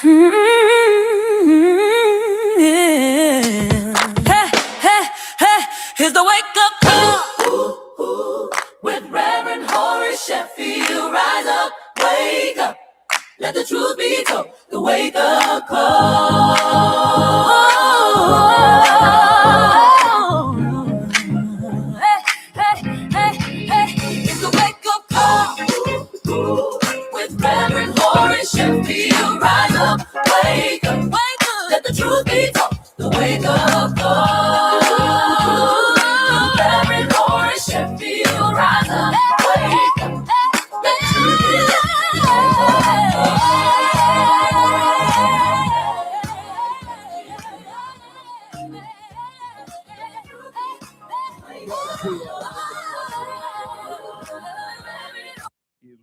Yeah. Hey, hey, hey, here's the wake up call. Ooh, ooh, with Reverend Horace Sheffield. Rise up, wake up, let the truth be told. The wake up call. Hey, hey, hey, hey, it's the wake up call. Ooh, ooh, with Reverend Horace Sheffield. Rise up, wake up, let the truth be told. The wake up call. Reverend Horace Sheffield. Rise up, wake up, let the truth be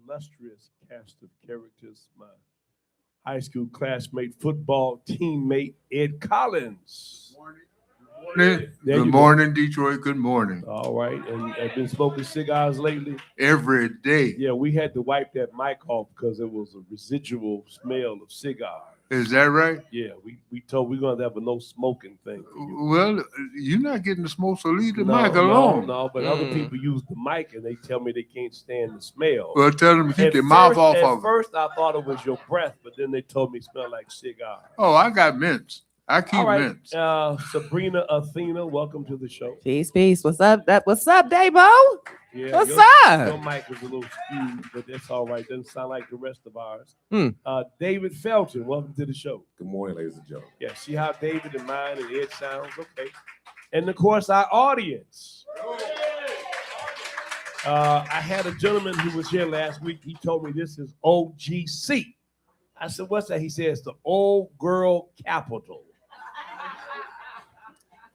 illustrious cast of characters. My high school classmate, football teammate, Ed Collins. Good morning, Detroit. Good morning. All right. And I've been smoking cigars lately. Every day. Yeah, we had to wipe that mic off because it was a residual smell of cigar. Is that right? Yeah, we told we're gonna have a no smoking thing. Well, you're not getting the smoke, so leave the mic alone. No, but other people use the mic and they tell me they can't stand the smell. Well, tell them to keep their mouth off of it. At first, I thought it was your breath, but then they told me it smelled like cigar. Oh, I got mints. I keep mints. Sabrina Athena, welcome to the show. Peace. What's up? What's up, Dabo? Yeah, What's up? Your mic is a little skewed, but that's all right. Doesn't sound like the rest of ours. David Felton, welcome to the show. Good morning, ladies and gentlemen. Yeah, see how David and mine and Ed sounds? Okay. And of course, our audience. I had a gentleman who was here last week. He told me this is OGC. I said, what's that? He says the old girl capital.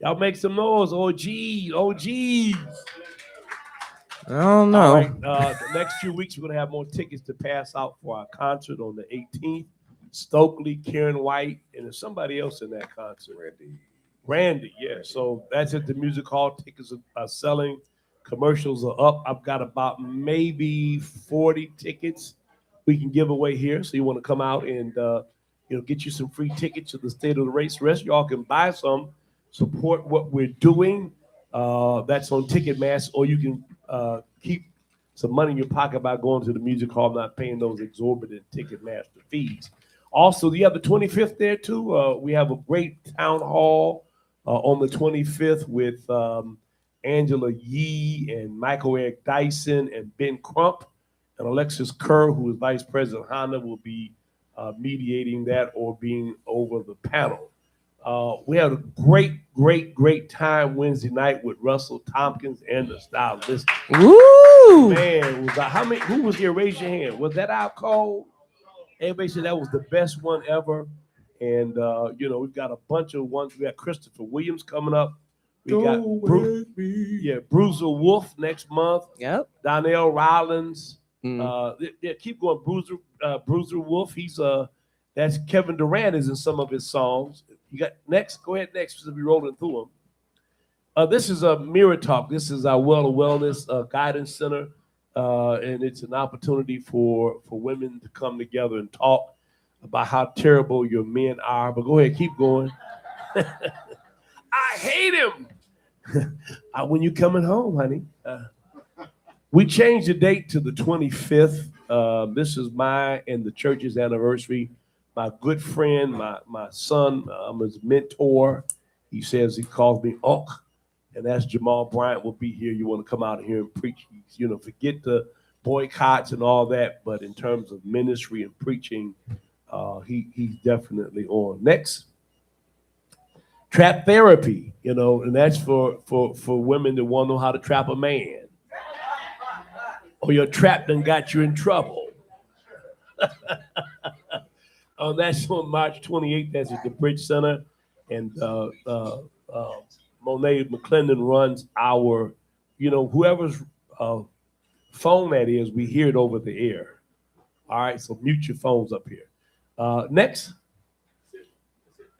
Y'all make some noise, OGs. I don't know. All right, the next few weeks, we're going to have more tickets to pass out for our concert on the 18th. Stokely, Karen White, and there's somebody else in that concert. Randy, yeah. So that's at the Music Hall. Tickets are selling. Commercials are up. I've got about maybe 40 tickets we can give away here. So you want to come out and get you some free tickets to the State of the Race. The rest y'all can buy some, support what we're doing. That's on Ticketmaster, or you can keep some money in your pocket by going to the Music Hall, not paying those exorbitant Ticketmaster fees. Also, you have the 25th there too. We have a great town hall on the 25th with Angela Yee and Michael Eric Dyson and Ben Crump and Alexis Kerr, who is Vice President Honda, will be mediating that or being over the panel. We had a great time Wednesday night with Russell Tompkins and the Stylist. Woo! Man, who was here? Raise your hand. Was that our call? Everybody said that was the best one ever. And, we've got a bunch of ones. We got Christopher Williams coming up. We got Bruiser Wolf next month. Yep. Donnell Rollins. Keep going. Bruiser Wolf. That's Kevin Durant is in some of his songs. You got next. Go ahead next. We'll be rolling through them. This is a Mirror Talk. This is our Wellness Guidance Center, and it's an opportunity for women to come together and talk about how terrible your men are. But go ahead, keep going. I hate him. When you coming home, honey? We changed the date to the 25th. This is my and the church's anniversary. My good friend, my son, I'm his mentor. He says he calls me Unc, and that's Jamal Bryant will be here. You want to come out here and preach. Forget the boycotts and all that, but in terms of ministry and preaching, he's definitely on. Next, trap therapy, and that's for women that want to know how to trap a man. Or your trap done got you in trouble. That's on March 28th. That's at the Bridge Center. And Monet McClendon runs our, whoever's phone that is, we hear it over the air. All right, so mute your phones up here. Next.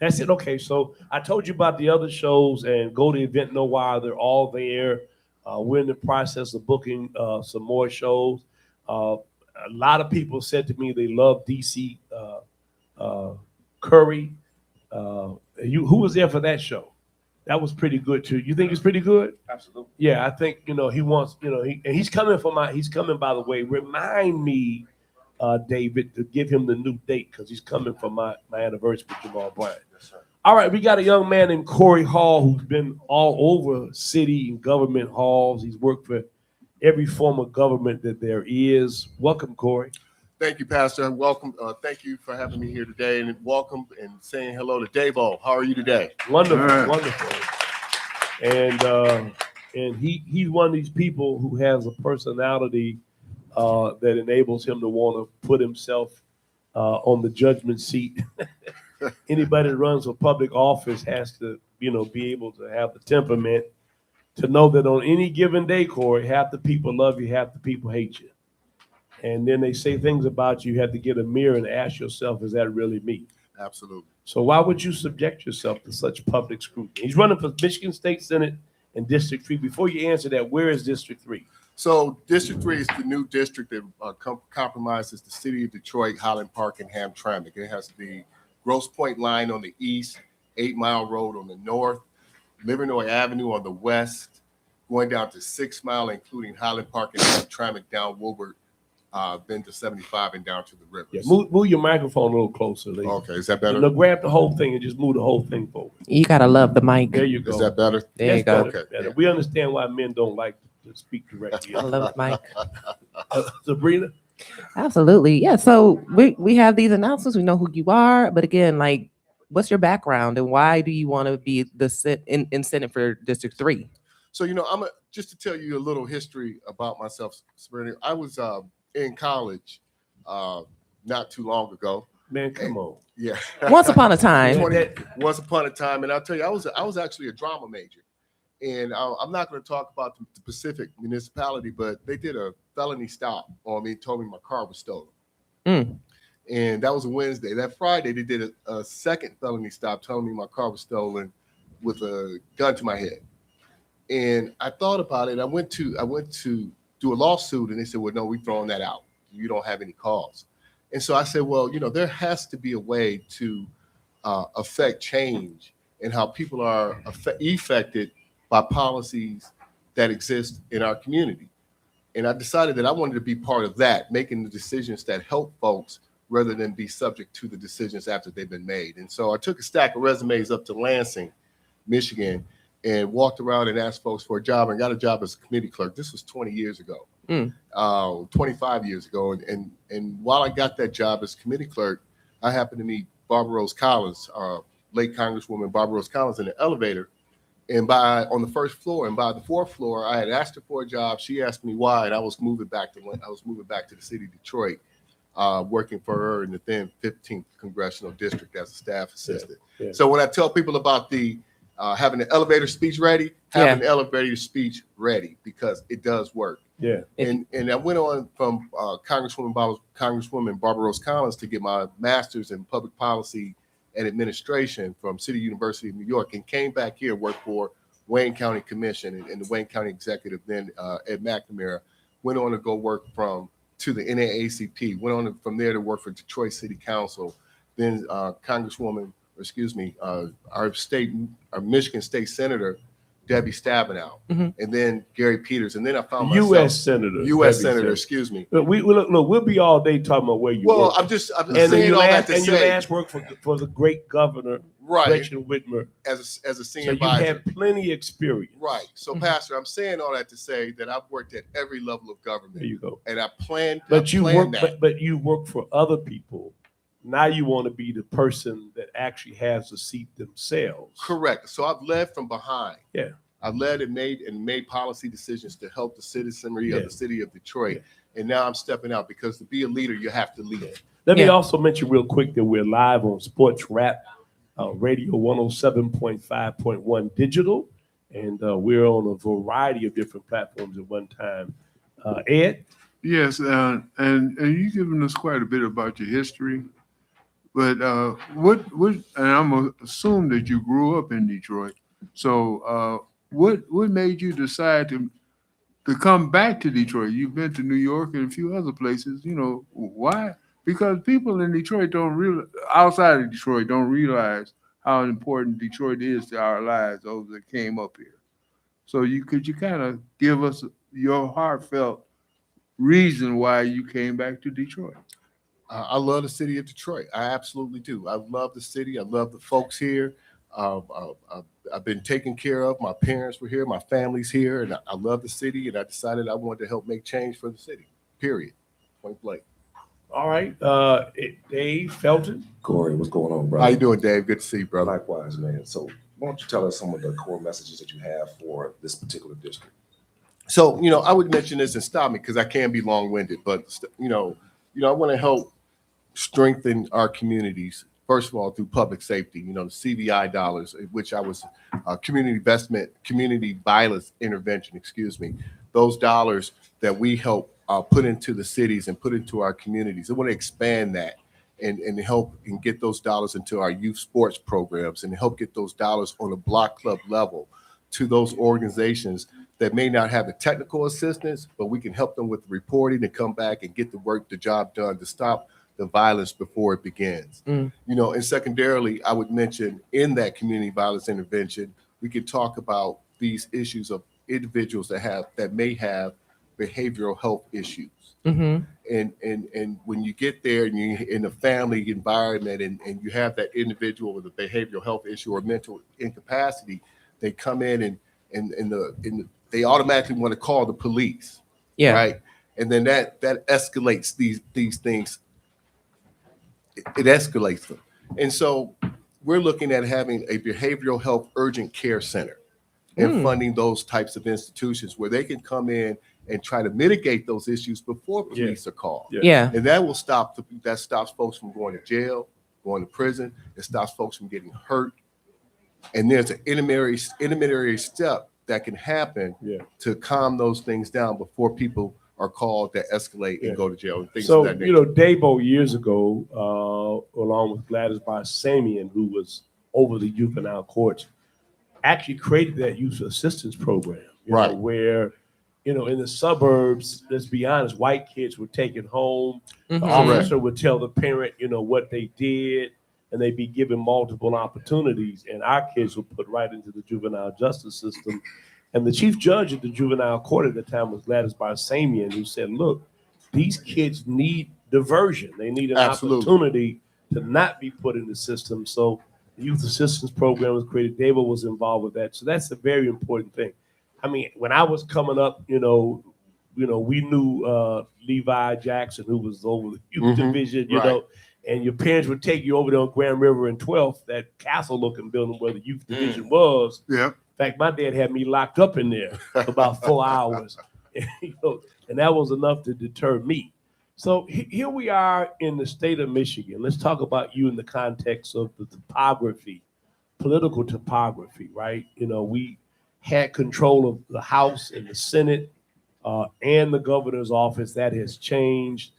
That's it. Okay, so I told you about the other shows, and go to Event Noir. They're all there. We're in the process of booking some more shows. A lot of people said to me they love DC Curry. Who was there for that show? That was pretty good too. You think it's pretty good? Absolutely. Yeah, I think he wants and he's coming he's coming, by the way. Remind me, David, to give him the new date because he's coming for my anniversary with Jamal Bryant. Yes, sir. All right, we got a young man named Corey Hall who's been all over city and government halls. He's worked for every form of government that there is. Welcome, Corey. Thank you, Pastor. Welcome. Thank you for having me here today, and welcome and saying hello to Davo. How are you today? Wonderful, All right. wonderful. And he's one of these people who has a personality that enables him to want to put himself on the judgment seat. Anybody that runs for public office has to, be able to have the temperament to know that on any given day, Corey, half the people love you, half the people hate you. And then they say things about you. You have to get a mirror and ask yourself, is that really me? Absolutely. So why would you subject yourself to such public scrutiny? He's running for Michigan State Senate and District 3. Before you answer that, where is District 3? So District 3 is the new district that compromises the city of Detroit, Highland Park, and Hamtramck. It has the Grosse Pointe line on the east, 8 Mile Road on the north, Livernois Avenue on the west, going down to 6 Mile, including Highland Park and Hamtramck, down Woburn, then to 75 and down to the rivers. Yeah, move your microphone a little closer, ladies. Okay, is that better? No, grab the whole thing and just move the whole thing forward. You gotta love the mic. There you go. Is that better? There you go. Better, Okay, better. yeah. We understand why men don't like to speak directly. I love the mic. Sabrina? Absolutely. Yeah. So we have these announcements. We know who you are, but again, like, what's your background and why do you want to be in Senate for District 3? So, just to tell you a little history about myself, Sabrina, I was in college not too long ago. Man, come on. Yeah. Once upon a time. 20 once upon a time, and I'll tell you, I was actually a drama major, and I'm not going to talk about the Pacific municipality, but they did a felony stop on me, told me my car was stolen, and that was a Wednesday. That Friday, they did a second felony stop, telling me my car was stolen with a gun to my head, and I thought about it. I went to do a lawsuit, and they said, "Well, no, we're throwing that out. You don't have any cause." And so I said, well, there has to be a way to affect change in how people are affected by policies that exist in our community. And I decided that I wanted to be part of that, making the decisions that help folks rather than be subject to the decisions after they've been made. And so I took a stack of resumes up to Lansing, Michigan, and walked around and asked folks for a job and got a job as a committee clerk. This was 20 years ago. 25 years ago. And while I got that job as committee clerk, I happened to meet Barbara Rose Collins, late Congresswoman Barbara Rose Collins, in the elevator. And on the first floor, and by the fourth floor, I had asked her for a job. She asked me why, and I was moving back to the city of Detroit, working for her in the then 15th congressional district as a staff assistant. Yeah. So when I tell people about the having an elevator speech ready, have an elevator speech ready, because it does work. Yeah. And I went on from Congresswoman Barbara Rose Collins to get my master's in public policy and administration from City University of New York, and came back here, worked for Wayne County Commission and the Wayne County Executive, then Ed McNamara. Went on to go work to the NAACP, went on from there to work for Detroit City Council, then our Michigan State Senator, Debbie Stabenow, and then Gary Peters, and then I found myself U.S. Senator. excuse me. Look, we'll be all day talking about where you work. Well, I'm just and saying all that to your say, last work for the great governor, right, Gretchen Whitmer, as a so senior you advisor. have plenty of experience. Right. So, Pastor, I'm saying all that to say that I've worked at every level of government. There you go. And I plan. But you work for other people. Now you want to be the person that actually has the seat themselves. Correct. So I've led from behind. Yeah. I've led and made policy decisions to help the citizenry of the city of Detroit. Yeah. And now I'm stepping out, because to be a leader, you have to lead. Let me also mention real quick that we're live on Sports Rap Radio 107.5.1 digital, and we're on a variety of different platforms at one time. Ed? Yes, and you've given us quite a bit about your history, but what and I'm gonna assume that you grew up in Detroit. So what made you decide to come back to Detroit? You've been to New York and a few other places. Why because people in Detroit don't realize, outside of Detroit, don't realize how important Detroit is to our lives, those that came up here. So you kind of give us your heartfelt reason why you came back to Detroit? I love the city of Detroit. I absolutely do. I love the city. I love the folks here. I've been taken care of. My parents were here. My family's here, and I love the city. And I decided I wanted to help make change for the city. Period. Point blank. All right, Dave Felton. Corey, what's going on, bro? How you doing, Dave? Good to see you, brother. Likewise, man. So why don't you tell us some of the core messages that you have for this particular district? So, I would mention this and stop me because I can be long-winded, but I want to help strengthen our communities. First of all, through public safety, the CVI dollars, which I was community violence intervention, those dollars that we help put into the cities and put into our communities. I want to expand that and help and get those dollars into our youth sports programs and help get those dollars on a block club level to those organizations that may not have the technical assistance, but we can help them with the reporting and come back and get the job done to stop the violence before it begins. And secondarily, I would mention in that community violence intervention, we could talk about these issues of individuals that may have behavioral health issues. Mm-hmm. And when you get there and you're in a family environment and you have that individual with a behavioral health issue or mental incapacity, they come in and they automatically want to call the police. Yeah. Right. And then that escalates these things. It escalates them. And so we're looking at having a behavioral health urgent care center and funding those types of institutions where they can come in and try to mitigate those issues before police are called. Yeah. And that will stops folks from going to jail, going to prison. It stops folks from getting hurt. And there's an intermediary step that can happen to calm those things down before people are called that escalate and go to jail and things of that nature. Dabo years ago, along with Gladys Barsamian, who was over the juvenile courts, actually created that youth assistance program, where, in the suburbs, let's be honest, white kids were taken home. The officer would tell the parent, what they did, and they'd be given multiple opportunities. And our kids were put right into the juvenile justice system. And the chief judge at the juvenile court at the time was Gladys Barsamian, who said, look, these kids need diversion. They need an opportunity to not be put in the system. So the youth assistance program was created. David was involved with that. So that's a very important thing. I mean, when I was coming up, we knew Levi Jackson, who was over the youth division, and your parents would take you over there on Grand River and 12th, that castle-looking building where the youth division was. Yeah. In fact, my dad had me locked up in there for about 4 hours, and that was enough to deter me. So here we are in the state of Michigan. Let's talk about you in the context of the topography, political topography, right? We had control of the House and the Senate and the governor's office. That has changed.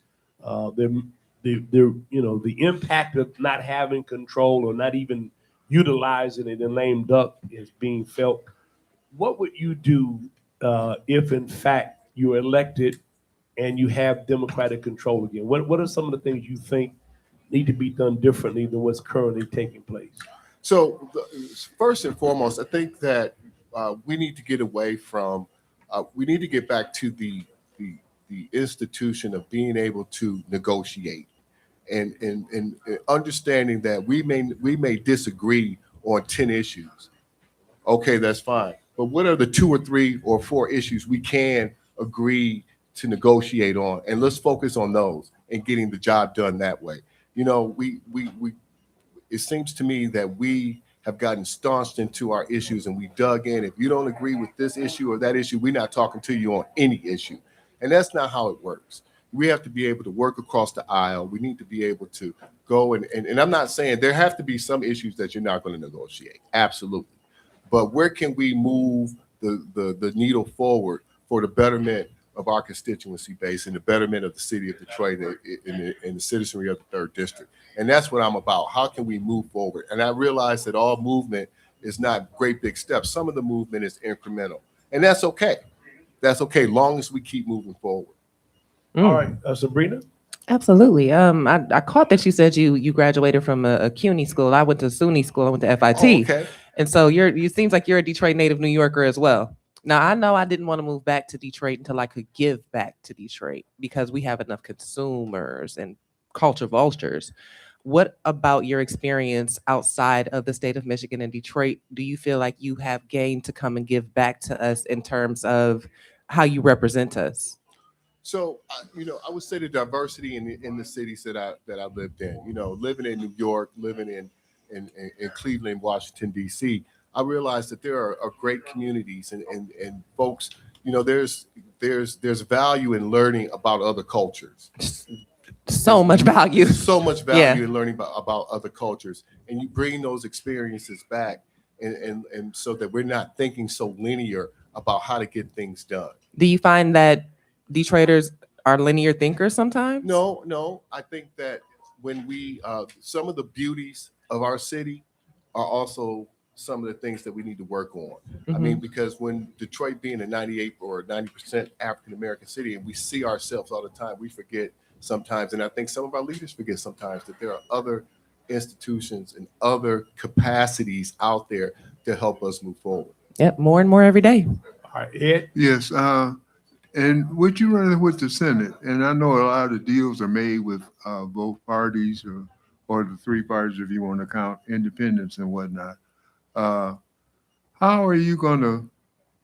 The impact of not having control or not even utilizing it in lame duck is being felt. What would you do if, in fact, you're elected and you have Democratic control again? What are some of the things you think need to be done differently than what's currently taking place? So first and foremost, I think that we need to get away from, we need to get back to the institution of being able to negotiate and understanding that we may disagree on 10 issues. Okay, that's fine. But what are the 2 or 3 or 4 issues we can agree to negotiate on? And let's focus on those and getting the job done that way. It seems to me that we have gotten staunched into our issues and we dug in. If you don't agree with this issue or that issue, we're not talking to you on any issue. And that's not how it works. We have to be able to work across the aisle. We need to be able to go and I'm not saying there have to be some issues that you're not going to negotiate. Absolutely. But where can we move the needle forward for the betterment of our constituency base and the betterment of the city of Detroit and the citizenry of the 3rd District? And that's what I'm about. How can we move forward? And I realize that all movement is not great big steps. Some of the movement is incremental. And that's okay. That's okay, long as we keep moving forward. All right, Sabrina? Absolutely. I caught that you said you graduated from a CUNY school. I went to SUNY school. I went to Oh, FIT, okay. and so you seems like you're a Detroit native New Yorker as well. Now I know I didn't want to move back to Detroit until I could give back to Detroit because we have enough consumers and culture vultures. What about your experience outside of the state of Michigan and Detroit? Do you feel like you have gained to come and give back to us in terms of how you represent us? So, I would say the diversity in the cities that I lived in. Living in New York, living in Cleveland, Washington D.C. I realized that there are great communities and folks. There's value in learning about other cultures. So much value. So much Yeah. value in learning about other cultures, and you bring those experiences back, and so that we're not thinking so linear about how to get things done. Do you find that Detroiters are linear thinkers sometimes? No, I think that when some of the beauties of our city are also some of the things that we need to work on. I mean, because when Detroit being a 98 or 90% African American city, and we see ourselves all the time, we forget sometimes, and I think some of our leaders forget sometimes that there are other institutions and other capacities out there to help us move forward. Yep, more and more every day. All right, Ed. Yes, and what you running with the Senate, and I know a lot of deals are made with both parties or the three parties if you want to count independents and whatnot. Uh, how are you going to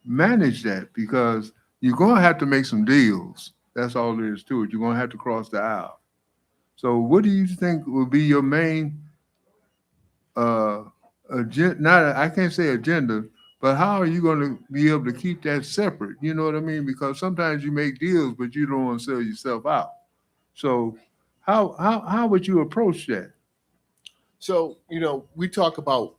manage that? Because you're going to have to make some deals. That's all there is to it. You're going to have to cross the aisle. So, what do you think will be your main agenda? Not, I can't say agenda, but how are you going to be able to keep that separate? You know what I mean? Because sometimes you make deals, but you don't want to sell yourself out. So, how would you approach that? So, we talk about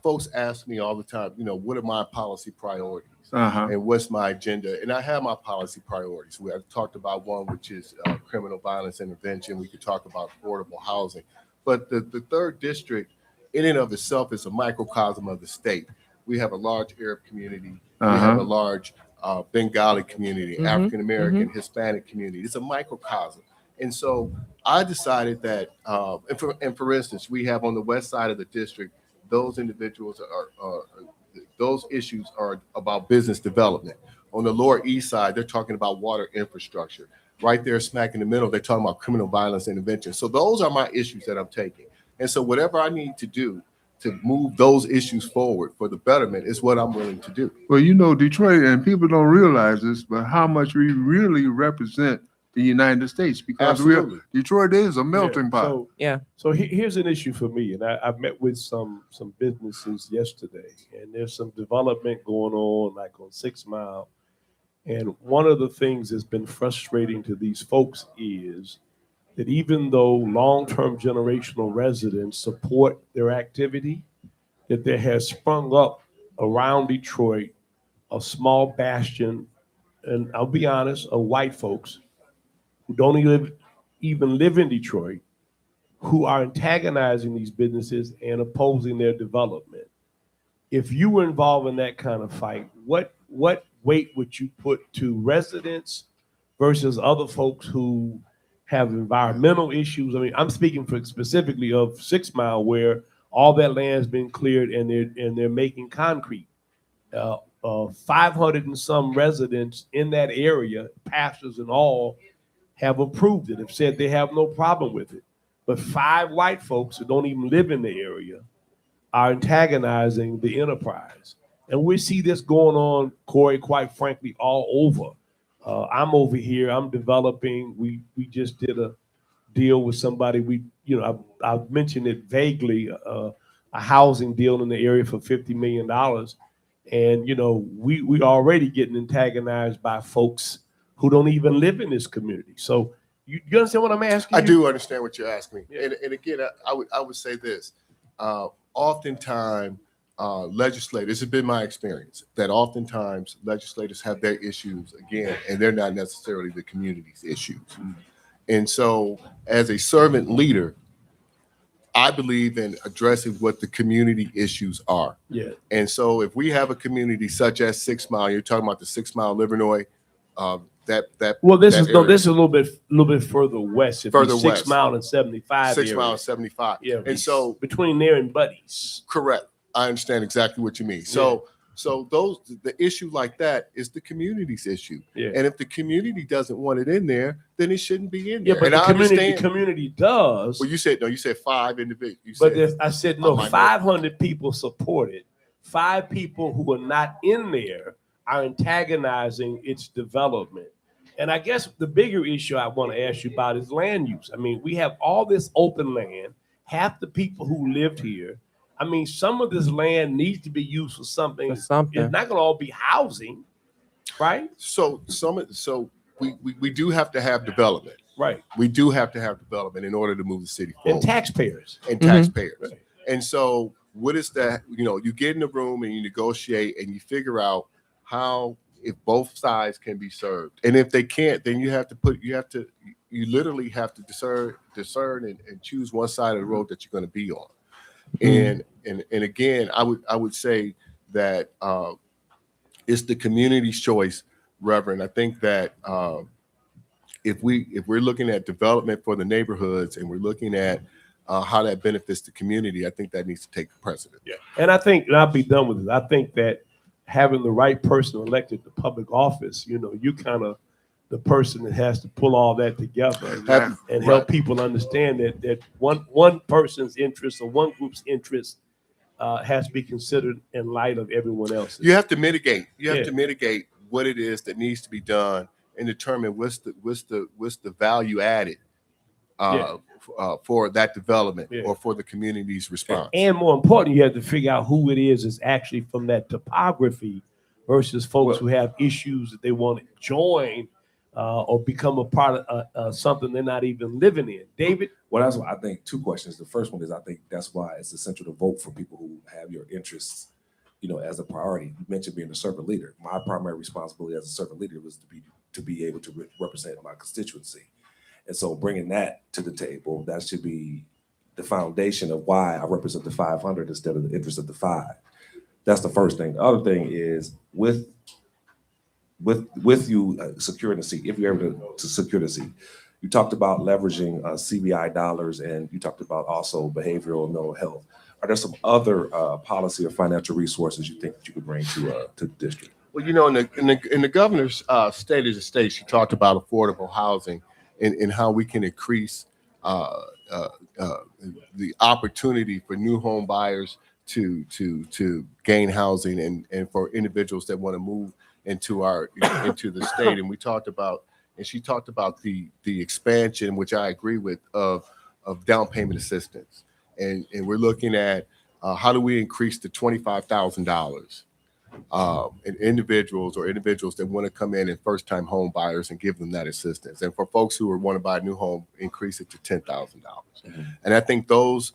folks ask me all the time, what are my policy priorities Uh-huh. and what's my agenda? And I have my policy priorities. I've talked about one, which is criminal violence intervention. We could talk about affordable housing. But the third district, in and of itself, is a microcosm of the state. We have a large Arab community. We have a large Bengali community, African American, Hispanic community. It's a microcosm. And so I decided that, and for instance, we have on the west side of the district, those individuals those issues are about business development. On the lower east side, they're talking about water infrastructure. Right there, smack in the middle, they're talking about criminal violence intervention. So those are my issues that I'm taking. And so whatever I need to do to move those issues forward for the betterment is what I'm willing to do. Well, Detroit, and people don't realize this, but how much we really represent the United States because Absolutely. Detroit is a melting Yeah, pot. So, Yeah. so here's an issue for me, and I met with some businesses yesterday, and there's some development going on, like on 6 Mile. And one of the things that's been frustrating to these folks is that even though long-term generational residents support their activity, that there has sprung up around Detroit a small bastion, and I'll be honest, of white folks who don't even live in Detroit, who are antagonizing these businesses and opposing their development. If you were involved in that kind of fight, what weight would you put to residents versus other folks who have environmental issues? I mean, I'm speaking for specifically of 6 Mile, where all that land's been cleared and they're making concrete. 500 and some residents in that area, pastors and all, have approved it, have said they have no problem with it. But 5 white folks who don't even live in the area are antagonizing the enterprise. And we see this going on, Corey, quite frankly, all over. I'm over here, I'm developing. We just did a deal with somebody. I've mentioned it vaguely, a housing deal in the area for $50 million. And, we already getting antagonized by folks who don't even live in this community. So you understand what I'm asking I you? do understand what you're asking me. Yeah. And again, I would say this. Oftentimes, legislators, this has been my experience, that oftentimes legislators have their issues again, and they're not necessarily the community's issues. And so as a servant leader, I believe in addressing what the community issues are. Yeah. And so if we have a community such as 6 Mile, you're talking about the 6 Mile Livernois that Well, this that is no, area. this is a little bit further west. If Further you 6 west. Mile and 75 6 area. miles 75. Yeah, And so between there and Buddies. correct. I understand exactly what you mean. So the issue like that is the community's issue. Yeah. And if the community doesn't want it in there, then it shouldn't be in there. Yeah, but and the I community understand. does. Well, you said 5 individuals. You But said I said a no, minority. 500 people support it. 5 people who are not in there are antagonizing its development. And I guess the bigger issue I want to ask you about is land use. I mean, we have all this open land. Half the people who lived here. I mean, some of this land needs to be used for something. For something. It's not going to all be housing, right? So we do have to have development. Right. We do have to have development in order to move the city forward. And taxpayers. And Mhm. taxpayers. Right. And so what is that? You get in the room and you negotiate and you figure out how, if both sides can be served. And if they can't, then you literally have to discern and choose one side of the road that you're going to be on. And again, I would say that it's the community's choice, Reverend. I think that if we're looking at development for the neighborhoods and we're looking at how that benefits the community, I think that needs to take precedent. Yeah. And I think, and I'll be done with it. I think that having the right person elected to public office, you kind of the person that has to pull all that together and help people understand that one person's interest or one group's interest has to be considered in light of everyone else's. You have to mitigate. You have to mitigate what it is that needs to be done and determine what's the value added for that development or for the community's response. And more important, you have to figure out who it is actually from that topography versus folks who have issues that they want to join or become a part of something they're not even living in. David? Well, that's why I think 2 questions. The first one is I think that's why it's essential to vote for people who have your interests, as a priority. You mentioned being a servant leader. My primary responsibility as a servant leader was to be able to represent my constituency. And so bringing that to the table, that should be the foundation of why I represent the 500 instead of the interest of the 5. That's the first thing. The other thing is with you securing the seat, if you're able to secure the seat, you talked about leveraging CBI dollars and you talked about also behavioral and mental health. Are there some other policy or financial resources you think that you could bring to the district? Well, in the governor's state of the state, she talked about affordable housing and how we can increase the opportunity for new home buyers to gain housing and for individuals that want to move into the state. And she talked about the expansion, which I agree with, of down payment assistance. And we're looking at how do we increase to $25,000 and individuals that want to come in and first-time home buyers and give them that assistance. And for folks who want to buy a new home, increase it to $10,000. Mm-hmm. And I think those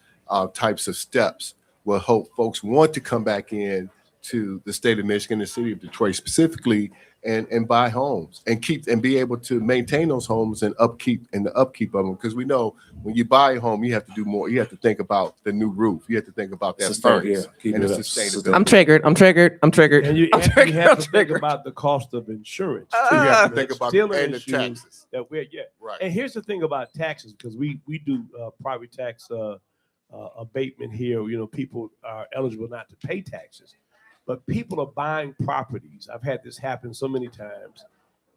types of steps will help folks want to come back in to the state of Michigan, the city of Detroit specifically, and buy homes and be able to maintain those homes and the upkeep of them. Because we know when you buy a home, you have to do more. You have to think about the new roof. You have to think about that furnace and the sustainability. I'm triggered. And you have to think about the cost of insurance. You have to think about and the taxes. Right. And here's the thing about taxes, because we do private tax abatement here. People are eligible not to pay taxes. But people are buying properties. I've had this happen so many times.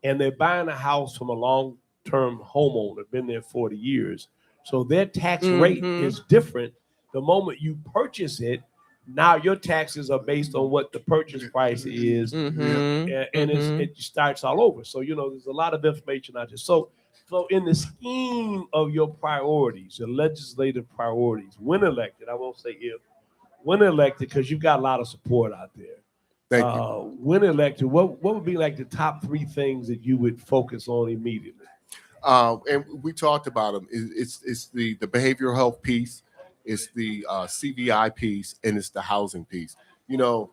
And they're buying a house from a long-term homeowner, been there 40 years. So their tax rate is different. The moment you purchase it, now your taxes are based on what the purchase price is. And it starts all over. So, there's a lot of information out there. So in the scheme of your priorities, your legislative priorities, when elected, I won't say if, when elected, because you've got a lot of support out there. Thank you. When elected, what would be like the top 3 things that you would focus on immediately? And we talked about them. It's the behavioral health piece, it's the CVI piece, and it's the housing piece. And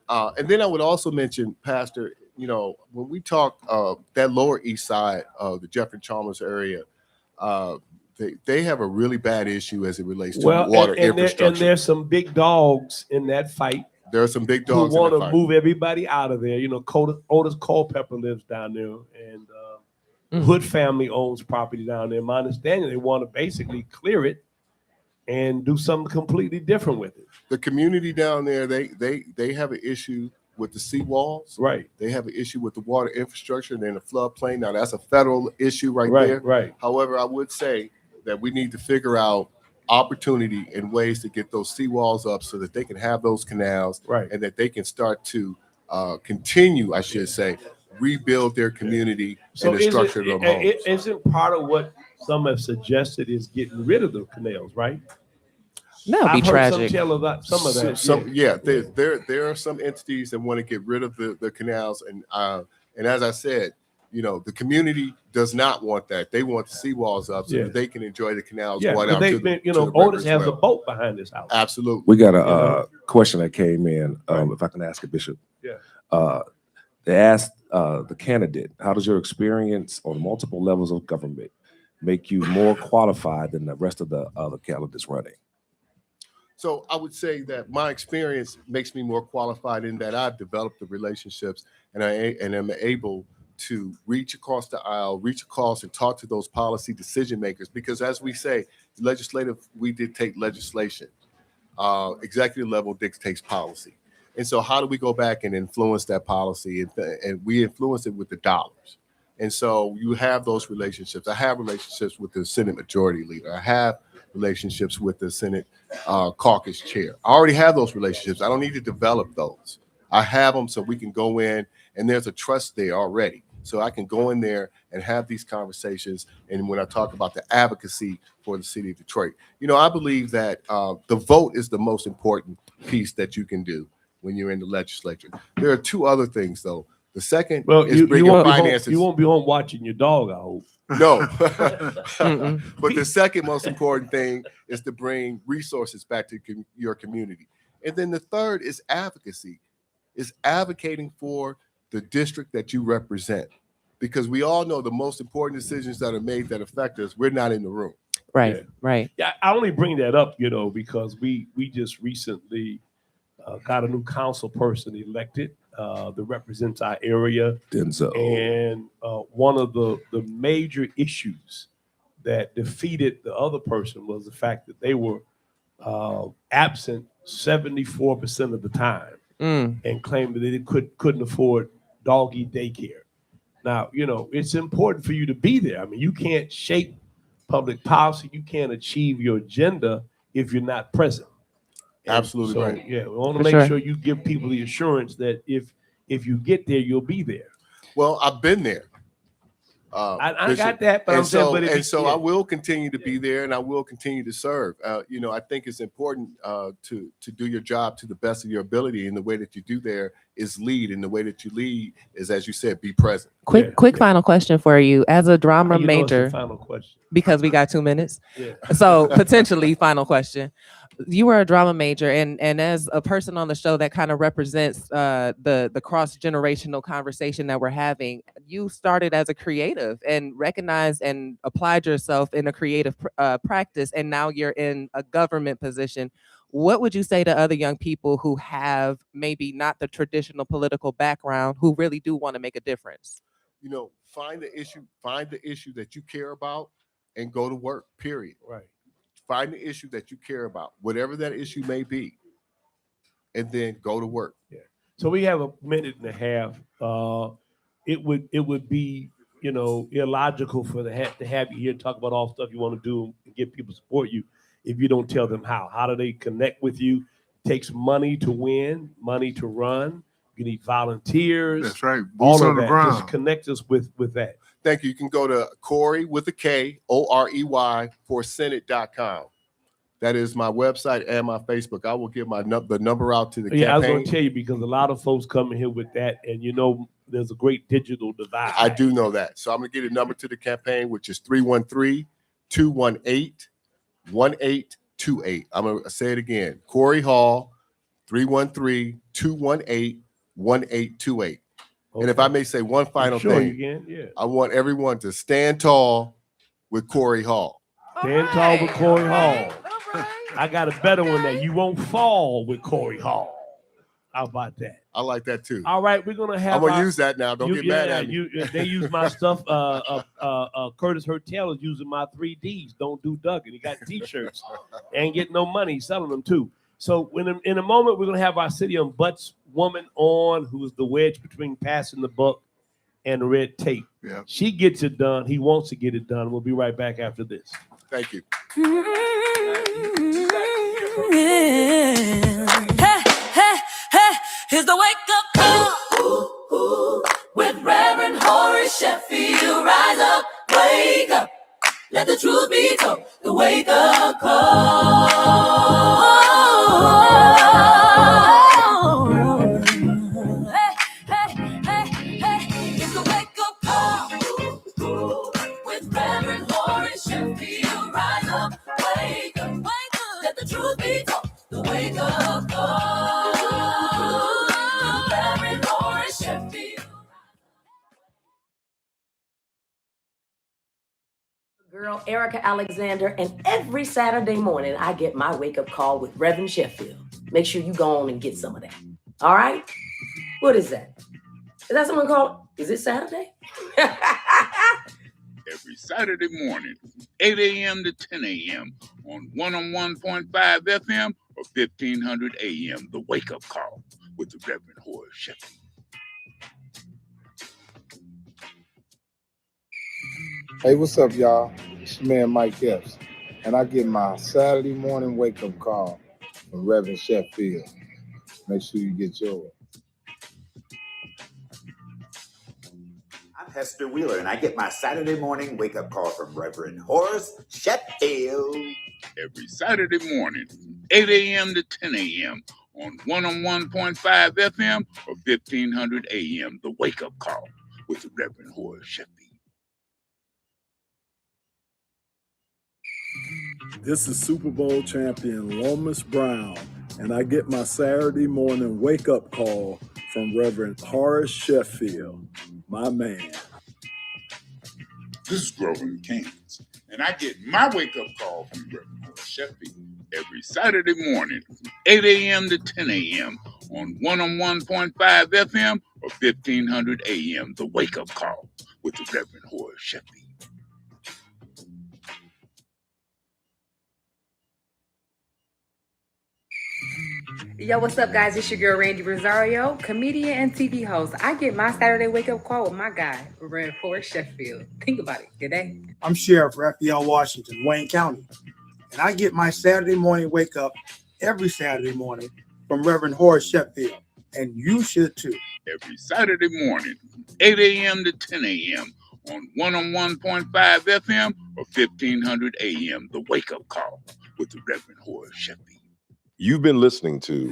then I would also mention, Pastor, when we talk that Lower East Side of the Jefferson Chalmers area, they have a really bad issue as it relates to water infrastructure. And there's some big dogs in that fight. There are some big who dogs in want the to fight. move everybody out of there. You know, Otis Culpepper lives down there, and Mm. Hood family owns property down there. My understanding, they want to basically clear it and do something completely different with it. The community down there, they have an issue with the seawalls. Right. They have an issue with the water infrastructure and then the floodplain. Now that's a federal issue right Right. there. Right. However, I would say that we need to figure out opportunity and ways to get those seawalls up so that they can have those canals Right. and that they can start to continue, I should say, rebuild their community So and the structure of their homes. isn't part of what some have suggested is getting rid of the canals, right? That would be I've heard tragic. some tell about some of that. There are some entities that want to get rid of the canals, and as I said, you know, the community does not want that. They want the seawalls up so Yeah. that they can enjoy the canals Yeah, going because out they've to the, been, you to know, the river Otis as has a well. boat behind his house. Absolutely. We got a know? question that came in. If I can ask it, Bishop. Yeah. They asked the candidate, how does your experience on multiple levels of government make you more qualified than the rest of the other candidates running? So I would say that my experience makes me more qualified in that I've developed the relationships and am able to reach across the aisle, reach across and talk to those policy decision makers. Because as we say, legislative, we dictate legislation. Executive level dictates policy. And so how do we go back and influence that policy? And we influence it with the dollars. And so you have those relationships. I have relationships with the Senate Majority Leader. I have relationships with the Senate caucus chair. I already have those relationships. I don't need to develop those. I have them so we can go in, and there's a trust there already. So I can go in there and have these conversations. And when I talk about the advocacy for the city of Detroit, you know, I believe that the vote is the most important piece that you can do when you're in the legislature. There are two other things, though. The second is bringing finances. You won't be home watching your dog, I hope. No. But the second most important thing is to bring resources back to your community. And then the third is advocacy, is advocating for the district that you represent. Because we all know the most important decisions that are made that affect us, we're not in the room. Right. Yeah. Right. Yeah, I only bring that up, you know, because we just recently got a new council person elected that represents our area. Denzel. And one of the major issues that defeated the other person was the fact that they were absent 74% of the time and claimed that they couldn't afford doggy daycare. Now, you know, it's important for you to be there. I mean, you can't shape public policy. You can't achieve your agenda if you're not present. And Absolutely so, right. yeah, we want to For make sure. sure you give people the assurance that if you get there, you'll be there. Well, I've been there. I Bishop. got that, but And I'm saying, so, but and so yeah. I will continue to be there, and I will continue to serve. You know, I think it's important to do your job to the best of your ability, and the way that you do there is lead, and the way that you lead is, as you said, be present. Quick final question for you. As a drama How you know it's the major, final question. because we got 2 minutes. Yeah. So potentially final question. You were a drama major, and as a person on the show that kind of represents the cross-generational conversation that we're having, you started as a creative and recognized and applied yourself in a creative practice, and now you're in a government position. What would you say to other young people who have maybe not the traditional political background, who really do want to make a difference? You know, find the issue that you care about, and go to work. Period. Right. Find the issue that you care about, whatever that issue may be, and then go to work. Yeah. So we have a minute and a half. It would be, you know, illogical for to have you here and talk about all stuff you want to do and get people to support you if you don't tell them how. How do they connect with you? It takes money to win, money to run. You need volunteers. That's right. Boots All on of the that. ground. Just connect us with that. Thank you. You can go to Corey with a K, OREY for Senate.com. That is my website and my Facebook. I will give the number out to the Yeah, I was campaign. going to tell you because a lot of folks come in here with that, and you know, there's a great digital divide. I do know that. So I'm going to get a number to the campaign, which is 313-218-1828. I'm going to say it again. Corey Hall, 313-218-1828. And if I may say one final Sure, thing, you can. Yeah. I want everyone to stand tall with Corey Hall. Stand tall with Corey Hall. I got a better one that you won't fall with Corey Hall. How about that? I like that too. All right, we're gonna have. I'm gonna our- use that now. Don't get mad at me. They use my stuff. Curtis Hertel is using my 3Ds. Don't do Doug, and he got T-shirts. Ain't getting no money. He's selling them too. So in a moment, we're gonna have our City on Butts woman on, who is the wedge between passing the buck and the red tape. Yeah. She gets it done. He wants to get it done. We'll be right back after this. Thank you. Hey, hey, hey, here's the wake up call with Reverend Horace Sheffield. Rise up, wake up, let the truth be told. The wake up call. Hey, hey, hey, hey, it's the wake up call with Reverend Horace Sheffield. Rise up, wake up, let the truth be told. The wake up call. Reverend Horace Sheffield. Girl, Erica Alexander, and every Saturday morning I get my wake up call with Reverend Sheffield. Make sure you go on and get some of that. All right? What is that? Is that someone called? Is it Saturday? Every Saturday morning, 8 a.m. to 10 a.m. on 101.5 FM or 1500 a.m. The Wake Up Call with the Reverend Horace Sheffield. Hey, what's up, y'all? It's your man Mike Epps, and I get my Saturday morning wake-up call from Reverend Sheffield. Make sure you get yours. I'm Hester Wheeler, and I get my Saturday morning wake-up call from Reverend Horace Sheffield. Every Saturday morning, 8 a.m. to 10 a.m. on 101.5 FM or 1500 a.m. The Wake Up Call with the Reverend Horace Sheffield. This is Super Bowl champion Lomas Brown, and I get my Saturday morning wake-up call from Reverend Horace Sheffield, my man. This is Grover Kings, and I get my wake-up call from Reverend Horace Sheffield every Saturday morning, 8 a.m. to 10 a.m. on 101.5 FM or 1500 a.m. The Wake Up Call with the Reverend Horace Sheffield. Yo, what's up, guys? It's your girl, Randy Rosario, comedian and TV host. I get my Saturday wake-up call with my guy, Reverend Horace Sheffield. Think about it. Today. I'm Sheriff Raphael Washington, Wayne County, and I get my Saturday morning wake-up every Saturday morning from Reverend Horace Sheffield, and you should too. Every Saturday morning, 8 a.m. to 10 a.m. on 101.5 FM or 1500 a.m. The Wake Up Call with the Reverend Horace Sheffield. You've been listening to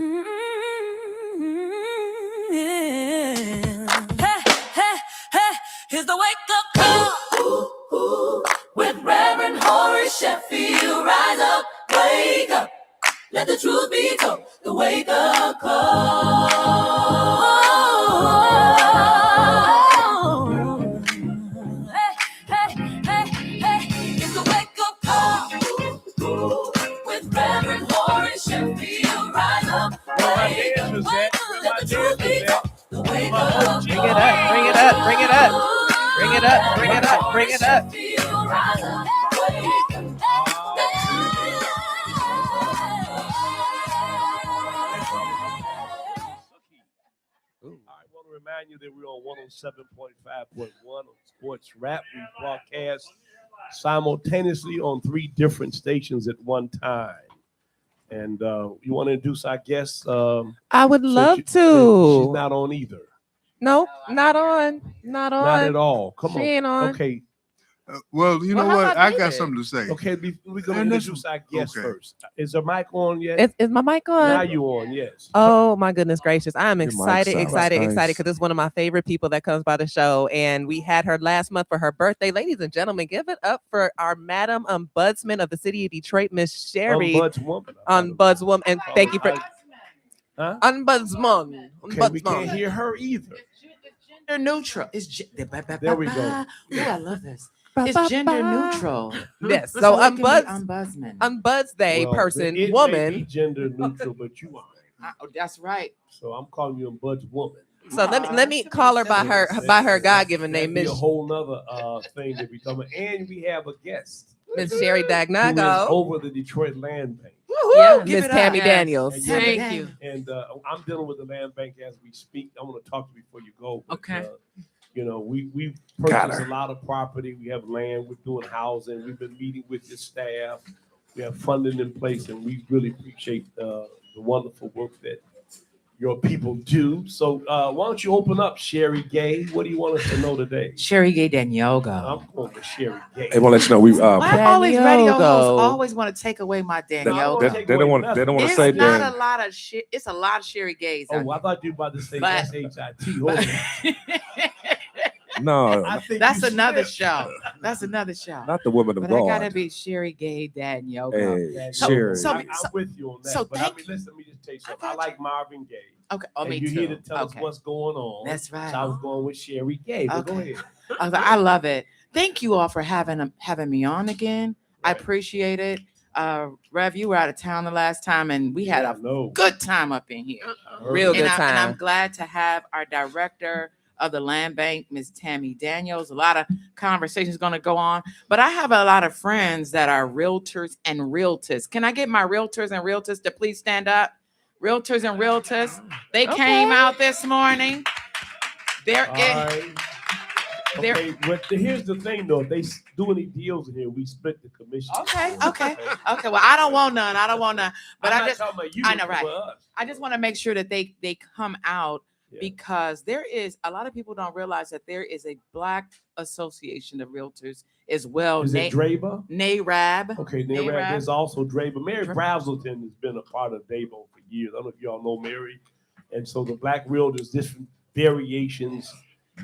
Hey, hey, hey, here's the wake up call with Reverend Horace Sheffield. Rise up, wake up, let the truth be told. The wake up call. Hey, hey, hey, hey, it's the wake up call with Reverend Horace Sheffield. Rise up, wake up, let the truth be told. The wake up. Bring it up, bring it up, bring it up. Bring it up, bring it up, bring it up. I want to remind you that we're on 107.5.1 on Sports Rap. We broadcast simultaneously on 3 different stations at one time. And you want to introduce our guest? I would love to. She's not on either. No, not on. Not on. Not at all. Come She on. ain't on. Okay. Well, you know how what? about I got David? something to say. Okay, we're going to And this- introduce our guest okay. first. Is her mic on yet? Is my mic on? Now you on, yes. Oh my goodness gracious. I'm Your mic excited, sounds excited, nice. excited because it's one of my favorite people that comes by the show. And we had her last month for her birthday. Ladies and gentlemen, give it up for our Madam Ombudsman of the city of Detroit, Miss Sherry. Ombudswoman. Ombudswoman. And thank you for Huh? Ombudsman. Okay, we can't Ombudsman. hear her either. Gender neutral. It's There we go. Oh, I love this. Ba, It's ba, gender ba. neutral. Yes. So So it can be ombudsman. ombudsman. Ombuds Day Well, person, it may be woman. gender neutral, but you are. That's right. So I'm calling you a Bud's woman. So let me call her by her God-given name, That'd be a Miss whole nother thing that we talking about. And we have a guest Miss Sherry who is Dagnago. over the Detroit Land Bank. Yeah, Give Miss it Tammy up. Daniels. And Thank you. And I'm dealing with the land bank as we speak. I want to talk to you before you go. But, Okay. you know, we Got purchased her. a lot of property. We have land. We're doing housing. We've been meeting with your staff. We have funding in place, and we really appreciate the wonderful work that your people do. So why don't you open up, Sherry Gay? What do you want us to know today? Sherry Gay Danyogo. I'm going with Sherry Gay. They want to let you know we. Why all these radio hosts Danyogo. always want to take away my Danyogo? They don't want. They don't want to It's say not that. a lot of shit. It's a lot of Sherry Gays. Oh, I thought you were about to say But- SHIT. Hold on. No, I think That's you another slipped. show. That's another show. not the woman of But God. I gotta be Sherry Gay Danyogo. Hey, So- Sherry. so- I'm with you on that. so but thank I mean, listen, let me just tell you something. I got like Marvin Gaye. Okay. Oh, and me you're too. here to tell Okay. us what's going on. That's right. So I was going with Sherry Gay. But go Okay. ahead. I love it. Thank you all for having me on again. I Right. appreciate it. Rev, you were out of town the last time, and we had Yeah, a I know. good time up in here. I heard Real that. good And I'm time. glad to have our director of the land bank, Ms. Tammy Daniels. A lot of conversations going to go on, but I have a lot of friends that are realtors and realtors. Can I get my realtors and realtors to please stand up? Realtors and realtors, they came out this morning. There All is. right. There- Okay, but here's the thing though. If they do any deals in here, we split the commission. Okay. Well, I don't want none. But I'm I not just, talking about you. I know, I'm right. talking about us. I just want to make sure that they come out Yeah. because there is a lot of people don't realize that there is a Black Association of Realtors as well. Is it Draper? NARAB. Okay, NARAB. there's also Draper. Mary Dra- Brazelton has been a part of Dabo for years. I don't know if y'all know Mary. And so the Black Realtors, different variations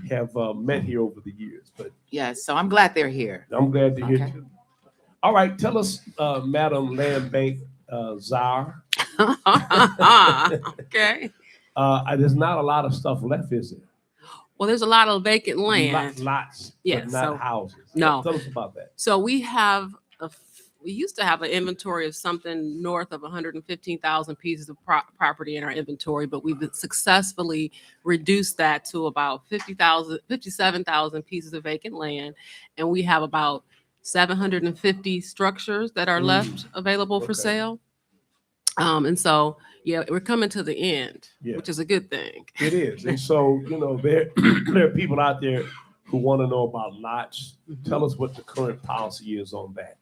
have met here over the years. But Yes, so I'm glad they're here. I'm glad to hear Okay. too. All right, tell us, Madam Land Bank Czar. Okay. There's not a lot of stuff left, is there? Well, there's a lot of vacant land. Lots, Yeah, but not so- houses. no. Tell us about that. So we used to have an inventory of something north of 115,000 pieces of property in our inventory, but we've successfully reduced that to about 57,000 pieces of vacant land. And we have about 750 structures that are left available for okay. sale. And so, yeah, we're coming to the end, Yeah. which is a good thing. It is. And so, there are people out there who want to know about lots. Tell us what the current policy is on that.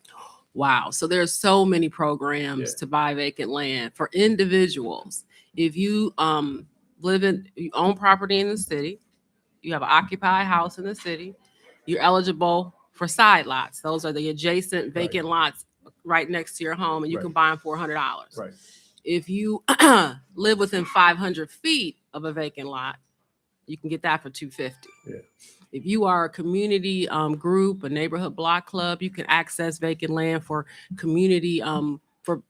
Wow. So there's so many programs Yeah. to buy vacant land for individuals. If you you own property in the city, you have an occupied house in the city, you're eligible for side lots. Those are the adjacent vacant lots right next to your home, and you can buy them for $100. Right. If you live within 500 feet of a vacant lot, you can get that for $250. Yeah. If you are a community group, a neighborhood block club, you can access vacant land for community for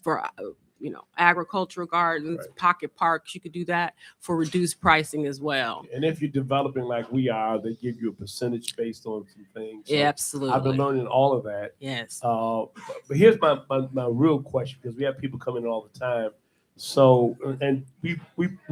agricultural gardens, Right. pocket parks. You could do that for reduced pricing as well. And if you're developing like we are, they give you a percentage based on some things. So Yeah, absolutely. I've been learning all of that. Yes. But here's my real question, because we have people coming in all the time. So, and we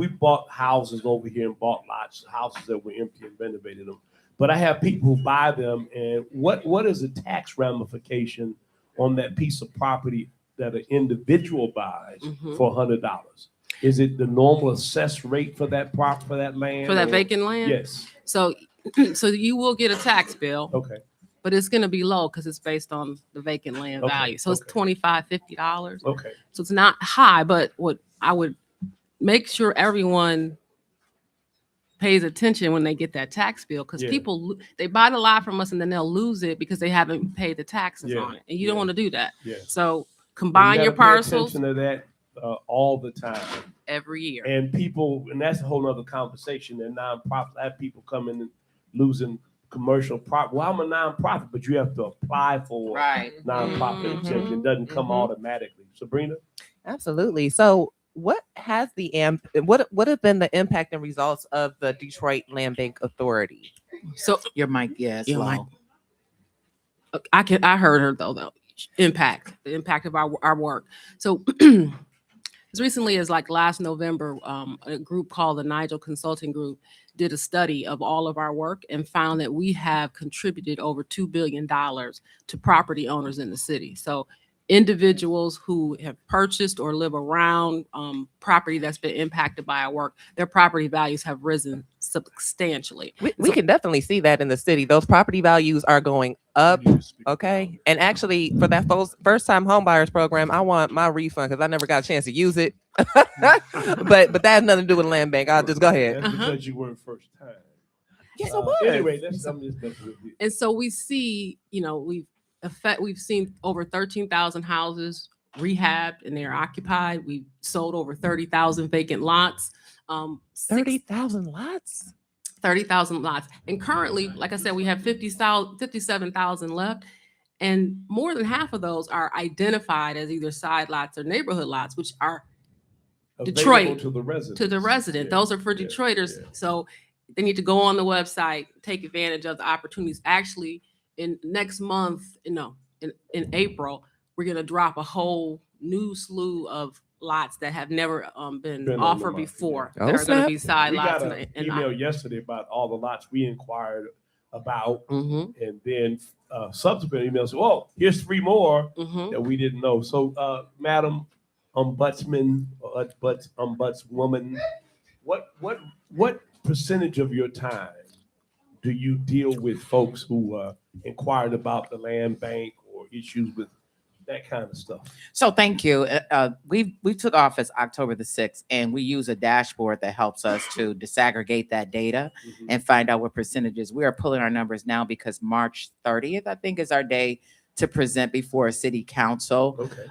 bought houses over here and bought lots, houses that were empty and renovated them. But I have people who buy them, and what is the tax ramification on that piece of property that an individual buys for $100? Is it the normal assessed rate for that for that land? For that or- vacant land? Yes. So you will get a tax bill. Okay. But it's going to be low because it's based on the vacant land Okay, value. So it's okay. $25, $50. Okay. So it's not high, but what I would make sure everyone pays attention when they get that tax bill, because Yeah. people, they buy the lot from us and then they'll lose it because they haven't paid the taxes Yeah, on it. And you don't yeah, want to do that. yeah. So combine your You gotta pay parcels attention to that all the time. every year. And people, and that's a whole nother conversation. They're nonprofits. I have people coming and losing commercial property. Well, I'm a nonprofit, but you have to apply for Right. nonprofit exemption. It doesn't come automatically. Sabrina? Absolutely. So what has what have been the impact and results of the Detroit Land Bank Authority? So Your mic, yes. Your mic. I heard her though. The impact of our work. So as recently as like last November, a group called the Nigel Consulting Group did a study of all of our work and found that we have contributed over $2 billion to property owners in the city. So individuals who have purchased or live around property that's been impacted by our work, their property values have risen substantially. We can definitely see that in the city. Those property values are going up. Okay. And actually, for that first time home buyers program, I want my refund because I never got a chance to use it. but that has nothing to do with land bank. I'll just go ahead. That's because you weren't first time. Yes, I was. Anyway, I'm just messing with you. And so we see, we've seen over 13,000 houses rehabbed and they're occupied. We've sold over 30,000 vacant lots. 30,000 lots? 30,000 lots. And currently, like I said, we have 57,000 left. And more than half of those are identified as either side lots or neighborhood lots, which are Available Detroit to the residents. to the resident. Those are for Detroiters. So they need to go on the website, take advantage of the opportunities. Actually, in next month, in April, we're going to drop a whole new slew of lots that have never been offered before that are going to be side we lots. got an email yesterday about all the lots we inquired about, and then subsequent emails. Oh, here's 3 more that we didn't know. So, Madam Ombudsman, Ombudswoman, what percentage of your time do you deal with folks who inquired about the land bank or issues with that kind of stuff? So thank you. We took office October the 6th, and we use a dashboard that helps us to disaggregate that data and find out what percentages. We are pulling our numbers now because March 30th, I think, is our day to present before a city council. Okay.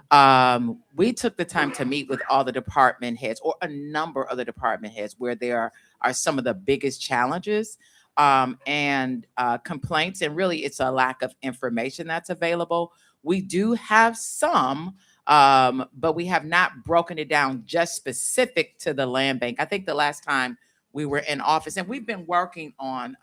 We took the time to meet with all the department heads, or a number of the department heads, where there are some of the biggest challenges and complaints. And really, it's a lack of information that's available. We do have some, but we have not broken it down just specific to the land bank. I think the last time we were in office, and we've been working on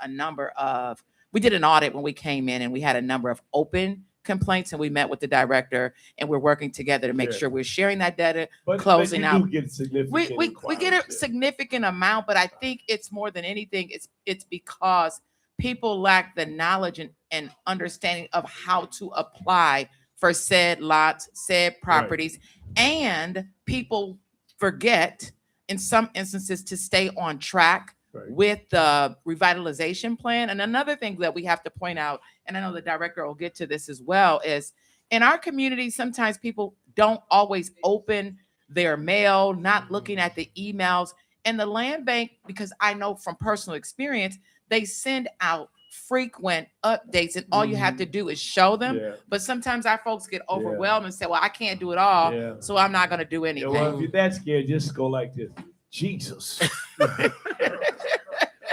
we did an audit when we came in, and we had a number of open complaints, and we met with the director, and we're working together to make sure we're sharing that data, closing out. Get We get a significant amount, but I think it's more than anything, it's because people lack the knowledge and understanding of how to apply for said lots, said properties, and people forget in some instances to stay on track with the revitalization plan. And another thing that we have to point out, and I know the director will get to this as well, is in our community, sometimes people don't always open their mail, not looking at the emails. And the land bank, because I know from personal experience, they send out frequent updates, and all you have to do is show them. But sometimes our folks get overwhelmed and say, well, I can't do it all, so I'm not going to do anything. Well, if you're that scared, just go like this. Jesus.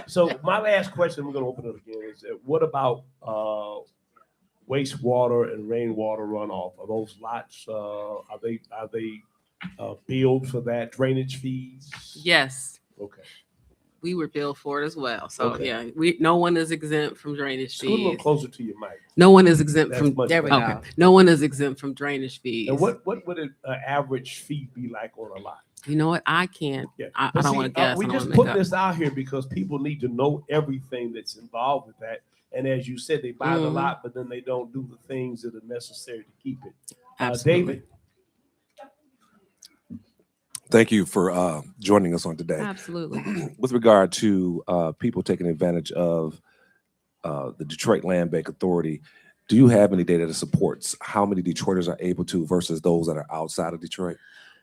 So my last question, we're going to open it again, is what about wastewater and rainwater runoff? Are those lots, are they billed for that, drainage fees? Yes. Okay. We were billed for it as well. So no one is exempt from drainage fees. Scoot a little closer to your mic. No one is exempt That's from much there we better. go. No one is exempt from drainage fees. And what would an average fee be like on a lot? You know what? I can't. I But don't see, want to guess. we I don't just wanna put make up. this out here because people need to know everything that's involved with that. And as you said, they buy the lot, but then they don't do the things that are necessary to keep it. David. Thank you for joining us on today. Absolutely. With regard to people taking advantage of the Detroit Land Bank Authority, do you have any data that supports how many Detroiters are able to versus those that are outside of Detroit?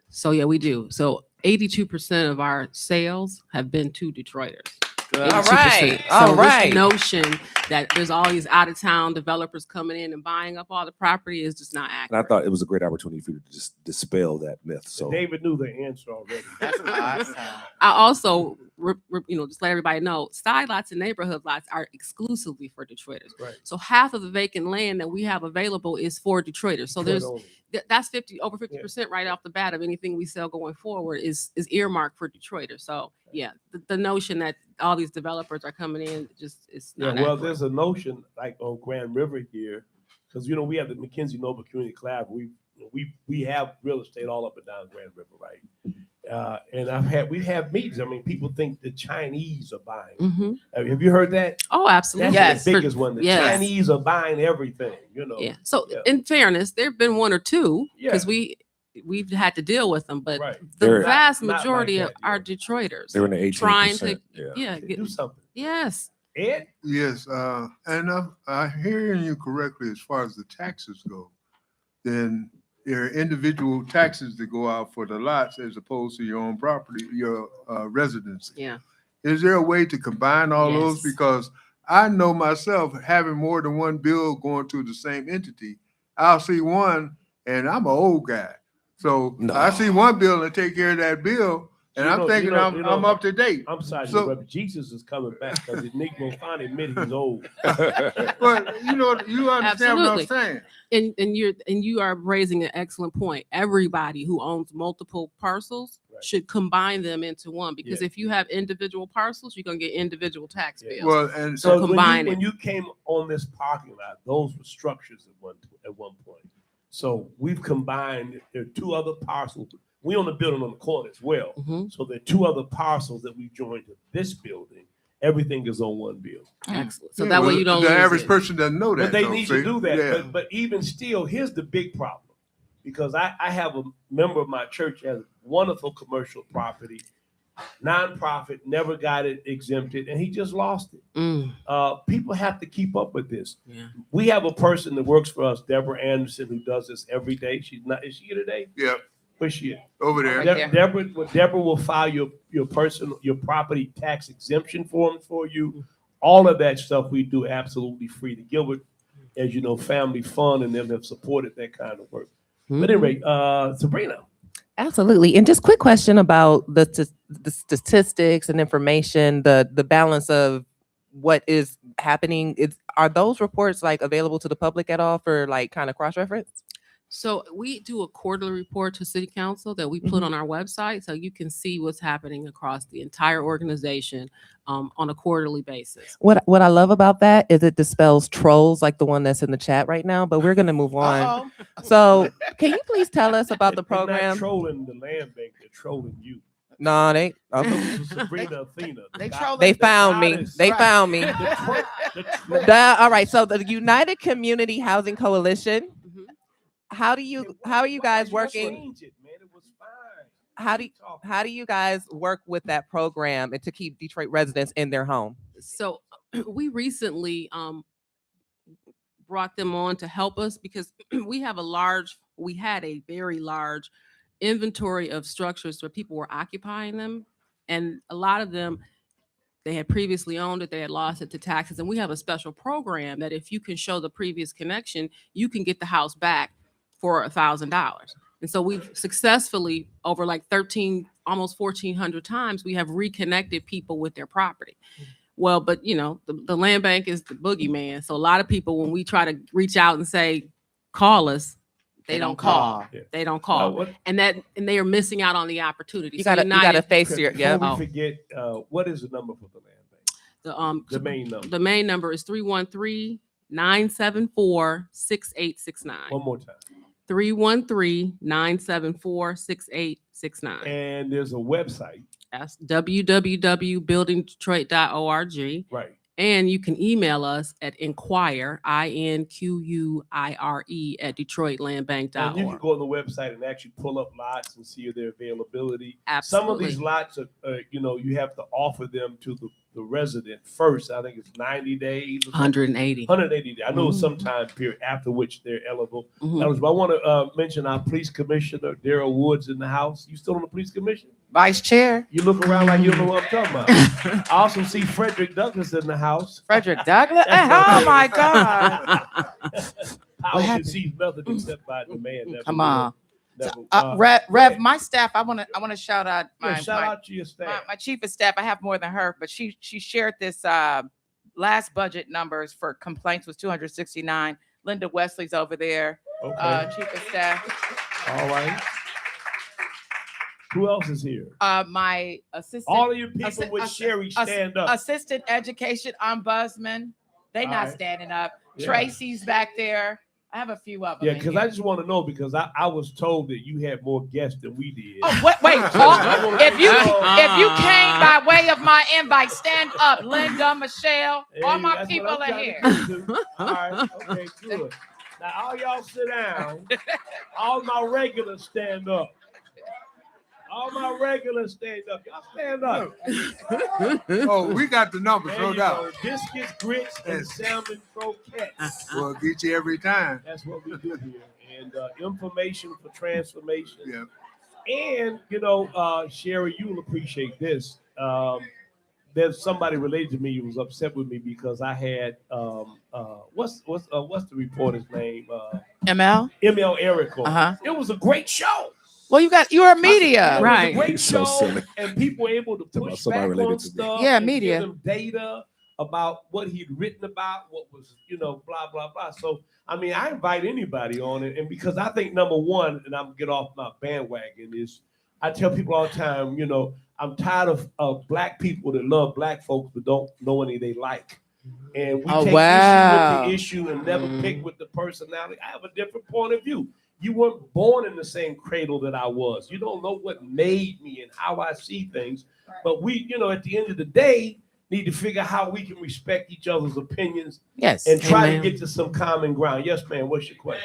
So yeah, we do. So 82% of our sales have been to Detroiters. All 82%. right. So All this right. notion that there's all these out of town developers coming in and buying up all the property is just not accurate. And I thought it was a great opportunity for you to just dispel that myth. So David knew the answer already. That's awesome. I also, just let everybody know, side lots and neighborhood lots are exclusively for Detroiters. Right. So half of the vacant land that we have available is for Detroiters. So there's that's over 50% right off the bat of anything we sell going forward is earmarked for Detroiters. So yeah, the notion that all these developers are coming in just is not. Well, accurate. there's a notion like on Grand River here, because we have the McKenzie Noble Community Collab. We We have real estate all up and down Grand River, right? And we have meetings. I mean, people think the Chinese are buying. Mhm. Have you heard that? Oh, absolutely. That's the biggest one. The Yes. Chinese are buying everything. You know. Yeah. So Yeah. in fairness, there've been one or two because Yeah. we've had to deal with them, but Right. the They're- vast Not like majority that, of our Detroiters They're in the 18%. trying to Yeah. get, Do something. yes. Ed? Yes, and I hearing you correctly as far as the taxes go, then there are individual taxes that go out for the lots as opposed to your own property, your residency. Yeah. Is there a way to combine all those? Yes. Because I know myself, having more than one bill going to the same entity, I'll see one, and I'm an old guy. So I see one bill and take care of that bill, and I'm thinking I'm up to date. I'm sorry, So- but Jesus is coming back because Nick will finally admit he's old. But you understand what I'm Absolutely. saying? And you are raising an excellent point. Everybody who owns multiple parcels should combine them into one, because Yeah. if you have individual parcels, you're gonna get individual tax bills. Well, and So combine when it. you came on this parking lot, those were structures at one point. So we've combined. There are two other parcels. We own a building on the corner as well. Mhm. So there are two other parcels that we joined to this building. Everything is on one bill. Excellent. So Yeah, that way well, you don't the lose average it. person doesn't know that. But they though, need see? to do that. Yeah. But even still, here's the big problem. Because I have a member of my church has wonderful commercial property, nonprofit, never got it exempted, and he just lost it. People have to keep up with this. Yeah. We have a person that works for us, Deborah Anderson, who does this every day. Is she here today? Yeah. Where's she at? Over there. Deborah will file your property tax exemption form for you. All of that stuff we do absolutely free. The Gilbert, as you know, Family Fund and them have supported that kind of work. But anyway, Sabrina. Absolutely. And just quick question about the statistics and information, the balance of what is happening. Are those reports like available to the public at all for like kind of cross-reference? So we do a quarterly report to City Council that we put on our website, so you can see what's happening across the entire organization on a quarterly basis. What I love about that is it dispels trolls like the one that's in the chat right now, but we're going to move on. So can you please tell us about the They're not program? trolling the land bank, they're trolling you. No, they Sabrina Athena. They found me. They found me. All right. So the United Community Housing Coalition. How are you guys working? How do you guys work with that program and to keep Detroit residents in their home? So we recently brought them on to help us because we had a very large inventory of structures where people were occupying them, and a lot of them, they had previously owned it, they had lost it to taxes, and we have a special program that if you can show the previous connection, you can get the house back for $1,000. And so we've successfully, over like almost 1,400 times, we have reconnected people with their property. Well, but the land bank is the boogeyman. So a lot of people, when we try to reach out and say, call us, they don't call. Yeah. They don't call. And they are missing out on the opportunity. You So gotta face your Before we forget, what is the number for the land bank? The main number. The main number is 313-974-6869. One more time. 313-974-6869. And there's a website. That's www.buildingdetroit.org. Right. And you can email us at inquire, INQUIRE, at detroitlandbank.org. And you can go on the website and actually pull up lots and see their availability. Absolutely. Some of these lots are, you have to offer them to the resident first. I think it's 90 days. 180. 180 days. I know some time period after which they're eligible. I want to mention our police commissioner, Daryl Woods, in the house. You still on the police commission? Vice Chair. You look around like you don't know what I'm talking about. I also see Frederick Douglass in the house. Frederick Douglass? Oh my God. How can see nothing except by demand. Come on. Rev, my staff, I want to shout out shout out to your staff. My chief of staff. I have more than her, but she shared this last budget numbers for complaints was 269. Linda Wesley's over there, chief of staff. All right. Who else is here? My assistant. All of you people with Sherry, stand up. Assistant education ombudsman. They not standing up. Yeah. Tracy's back there. I have a few of them. Yeah, because I just want to know, because I was told that you had more guests than we did. Oh, wait. If you came by way of my invite, stand up. Linda, Michelle, all my That's people what I'm are trying here. to get to. All right, okay, good. Now all y'all sit down. All my regulars stand up. All my regulars stand up. Y'all stand up. Oh, we got the numbers, There no you doubt. go. Biscuits, grits, and Yes. salmon croquettes. We'll get you every time. That's what we do here. And information for transformation. Yeah. And, Sherry, you'll appreciate this. There's somebody related to me who was upset with me because I had, what's the reporter's name? ML? ML Eric on. Uh-huh. It was a great show. Well, you're a media. It was a great So show, silly. and people were able to push somebody back related on to me. stuff. Yeah, and media. give them data about what he'd written about, what was, blah, blah, blah. So, I mean, I invite anybody on it. And because I think, number one, and I'm get off my bandwagon, is I tell people all the time, I'm tired of black people that love black folks but don't know any they like. And we take issue with the issue and never pick with the personality. I have a different point of view. You weren't born in the same cradle that I was. You don't know what made me and how I see things. But we, at the end of the day, need to figure out how we can respect each other's opinions. Yes. And try Amen. to get to some common ground. Yes, ma'am. What's your question?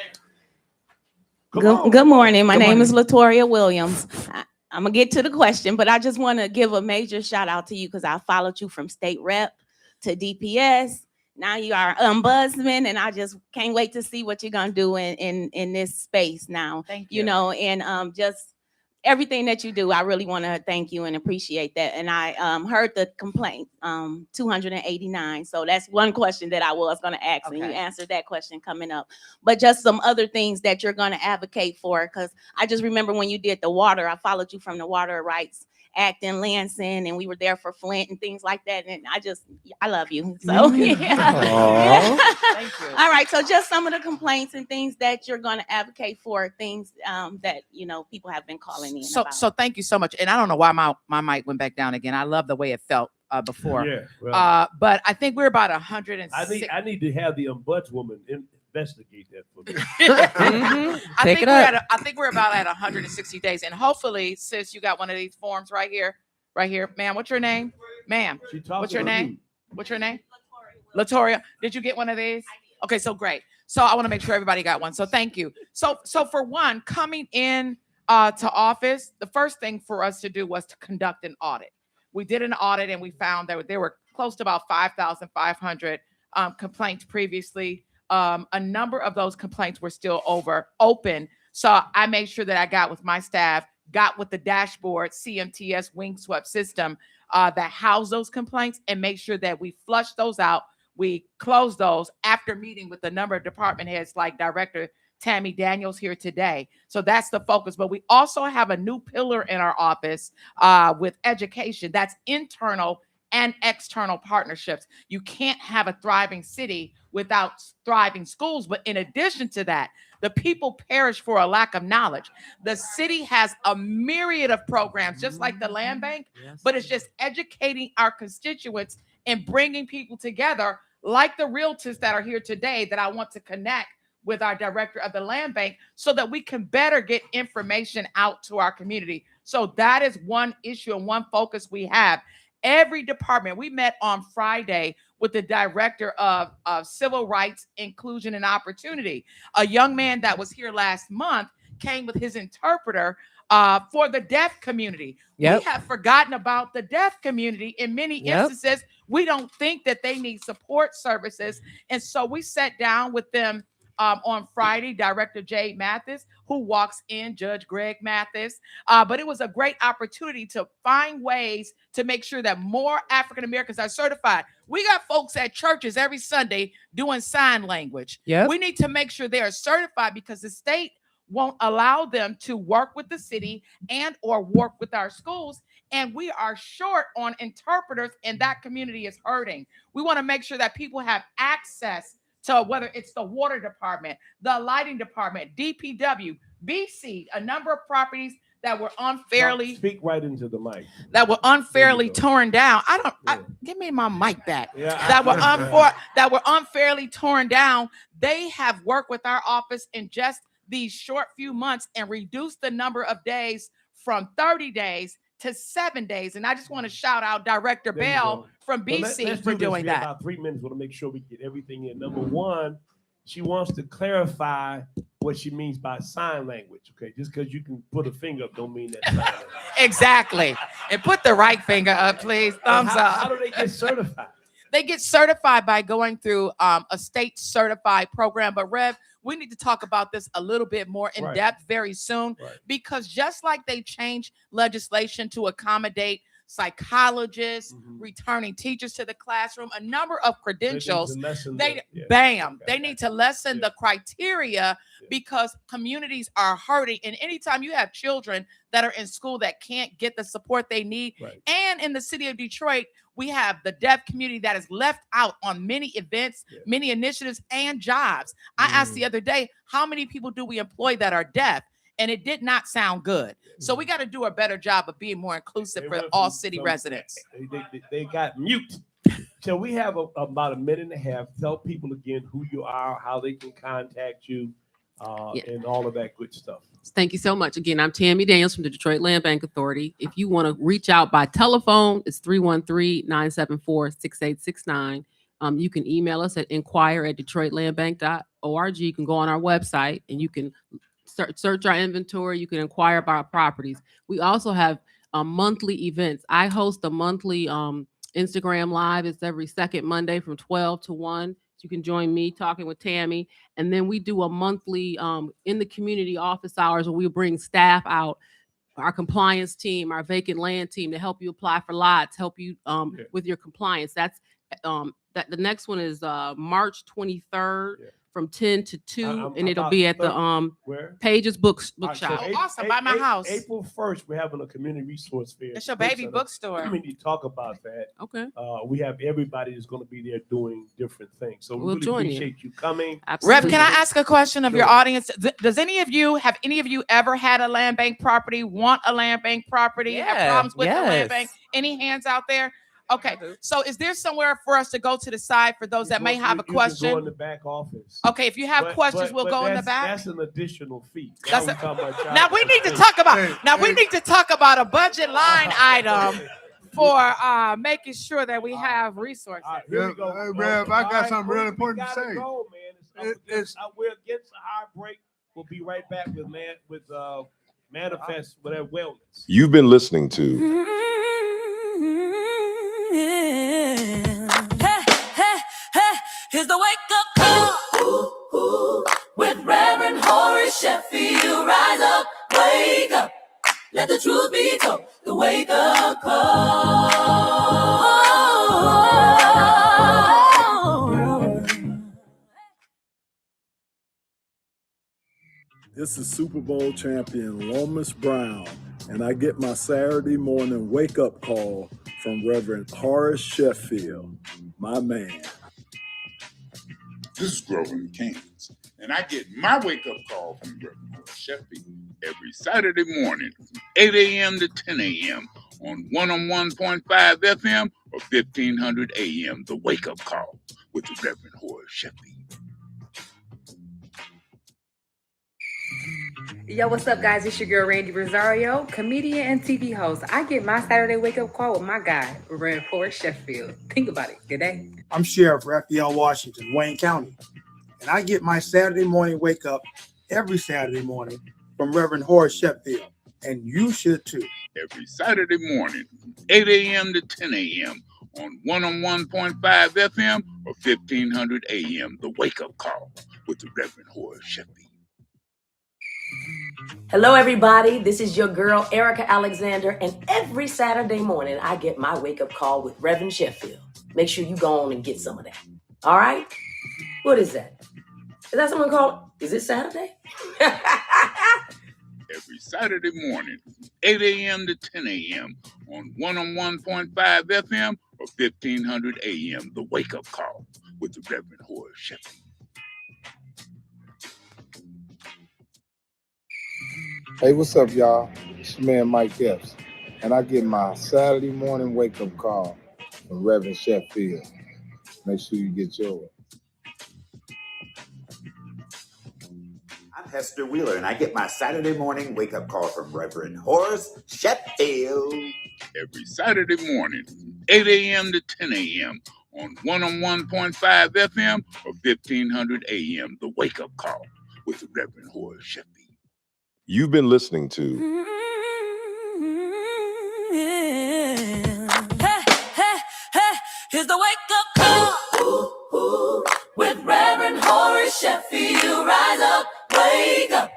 Good morning. My Good name morning. is Latoria Williams. I'm gonna get to the question, but I just want to give a major shout out to you because I followed you from state rep to DPS. Now you are ombudsman, and I just can't wait to see what you're gonna do in this space now. Thank You know, and just everything that you do, I really want to thank you and appreciate that. And I heard the complaint, 289. So that's one question that I was going to ask, and you Okay. answered that question coming up. But just some other things that you're going to advocate for, because I just remember when you did the water, I followed you from the Water Rights Act in Lansing, and we were there for Flint and things like that. And I love you. So yeah. Thank you. All right, so just some of the complaints and things that you're going to advocate for, things that people have been calling in about. So thank you so much. And I don't know why my mic went back down again. I love the way it felt before. Yeah. Well, But I think we're about 106. I need to have the ombudswoman investigate that for me. I think we're about at 160 days. And hopefully, sis, you got one of these forms right here. Ma'am, what's your name? Ma'am, what's your name? What's your name? Latoria. Did you get one of these? Okay, so great. So I want to make sure everybody got one. So thank you. So for one, coming in to office, the first thing for us to do was to conduct an audit. We did an audit and we found that there were close to about 5,500 complaints previously. A number of those complaints were still open. So I made sure that I got with my staff, got with the dashboard CMTS wing swept system that housed those complaints, and make sure that we flush those out. We closed those after meeting with a number of department heads like Director Tammy Daniels here today. So that's the focus. But we also have a new pillar in our office with education. That's internal and external partnerships. You can't have a thriving city without thriving schools. But in addition to that, the people perish for a lack of knowledge. The city has a myriad of programs, just like the land bank, but it's just educating our constituents and bringing people together, like the realtors that are here today that I want to connect with our director of the land bank so that we can better get information out to our community. So that is one issue and one focus we have. Every department, we met on Friday with the director of civil rights, inclusion, and opportunity. A young man that was here last month came with his interpreter for the deaf community. Yep. We have forgotten about the deaf community in many instances. We don't think that they need support services. And so we sat down with them on Friday, Director Jade Mathis, who walks in, Judge Greg Mathis. But it was a great opportunity to find ways to make sure that more African Americans are certified. We got folks at churches every Sunday doing sign language. Yep. We need to make sure they are certified because the state won't allow them to work with the city and or work with our schools. And we are short on interpreters, and that community is hurting. We want to make sure that people have access to whether it's the water department, the lighting department, DPW, BC, a number of properties that were unfairly Speak right into the mic. torn down. Give me my mic back. Yeah. That were unfairly torn down. They have worked with our office in just these short few months and reduced the number of days from 30 days to 7 days. And I just want to shout out Director There you Bell go. from But BC let's for do this. doing We have that. about 3 minutes. Want to make sure we get everything in. Number one, she wants to clarify what she means by sign language. Okay, just because you can put a finger up don't mean that's sign language. Exactly. And put the right finger up, please. Thumbs up. How do they get certified? They get certified by going through a state certified program. But Rev, we need to talk about this a little bit more in depth very soon, because just like they changed legislation to accommodate psychologists, returning teachers to the classroom, a number of credentials, they need to lessen the criteria because communities are hurting. And anytime you have children that are in school that can't get the support they need, and in the city of Detroit, we have the deaf community that is left out on many events, many initiatives, and jobs. I asked the other day, how many people do we employ that are deaf? And it did not sound good. So we got to do a better job of being more inclusive for all city residents. They got mute. So we have about a minute and a half. Tell people again who you are, how they can contact you, and all of that good stuff. Thank you so much. Again, I'm Tammy Daniels from the Detroit Land Bank Authority. If you want to reach out by telephone, it's 313-974-6869. You can email us at inquire@detroitlandbank.org. You can go on our website and you can search our inventory. You can inquire about our properties. We also have monthly events. I host a monthly Instagram Live. It's every second Monday from 12 to 1. You can join me talking with Tammy. And then we do a monthly in the community office hours where we bring staff out, our compliance team, our vacant land team, to help you apply for lots, help you with your compliance. That's the next one is March 23rd from 10 to 2, and it'll be at the Pages bookshop. Oh, awesome. By my house. April 1st, we're having a community resource fair. It's your baby bookstore. We need to talk about that. Okay. We have everybody that's going to be there doing different things. So we We'll really join appreciate you coming. Rev, can I ask a question of your audience? Have any of you ever had a land bank property, want a land bank property, have problems with the land bank? Any hands out there? Okay, so is there somewhere for us to go to the side for those that may have a question? You can go in the back office. Okay, if you have questions, we'll go in the back. That's an additional fee. Now we need to talk about. We need to talk about a budget line item for making sure that we have resources. Here we go. Rev, I got something real important to say. Go, man. We're against a high break. We'll be right back with Manifest with their wellness. You've been listening to Here's the wake up call with Reverend Horace Sheffield. Rise up, wake up, let the truth be told. The wake up call. This is Super Bowl champion Lomas Brown, and I get my Saturday morning wake-up call from Reverend Horace Sheffield, my man. This is Grover Kings, and I get my wake-up call from Reverend Horace Sheffield every Saturday morning from 8 a.m. to 10 a.m. on 101.5 FM or 1500 AM, the wake-up call with the Reverend Horace Sheffield. Yo, what's up, guys? It's your girl, Randy Rosario, comedian and TV host. I get my Saturday wake-up call with my guy, Reverend Horace Sheffield. Think about it. Good day. I'm Sheriff Raphael Washington, Wayne County, and I get my Saturday morning wake up every Saturday morning from Reverend Horace Sheffield, and you should too. Every Saturday morning from 8 a.m. to 10 a.m. on 101.5 FM or 1500 AM, the wake-up call with the Reverend Horace Sheffield. Hello, everybody. This is your girl, Erica Alexander, and every Saturday morning, I get my wake-up call with Reverend Sheffield. Make sure you go on and get some of that. All right? What is that? Is that someone called? Is it Saturday? Every Saturday morning from 8 a.m. to 10 a.m. on 101.5 FM or 1500 AM, the wake-up call with the Reverend Horace Sheffield. Hey, what's up, y'all? It's your man Mike Epps, and I get my Saturday morning wake-up call from Reverend Sheffield. Make sure you get yours. Hester Wheeler, and I get my Saturday morning wake-up call from Reverend Horace Sheffield. Every Saturday morning, 8 a.m. to 10 a.m. on 101.5 FM or 1500 AM, The Wake Up Call with Reverend Horace Sheffield. You've been listening to Here's the wake up call with Reverend Horace Sheffield. Rise up, wake up,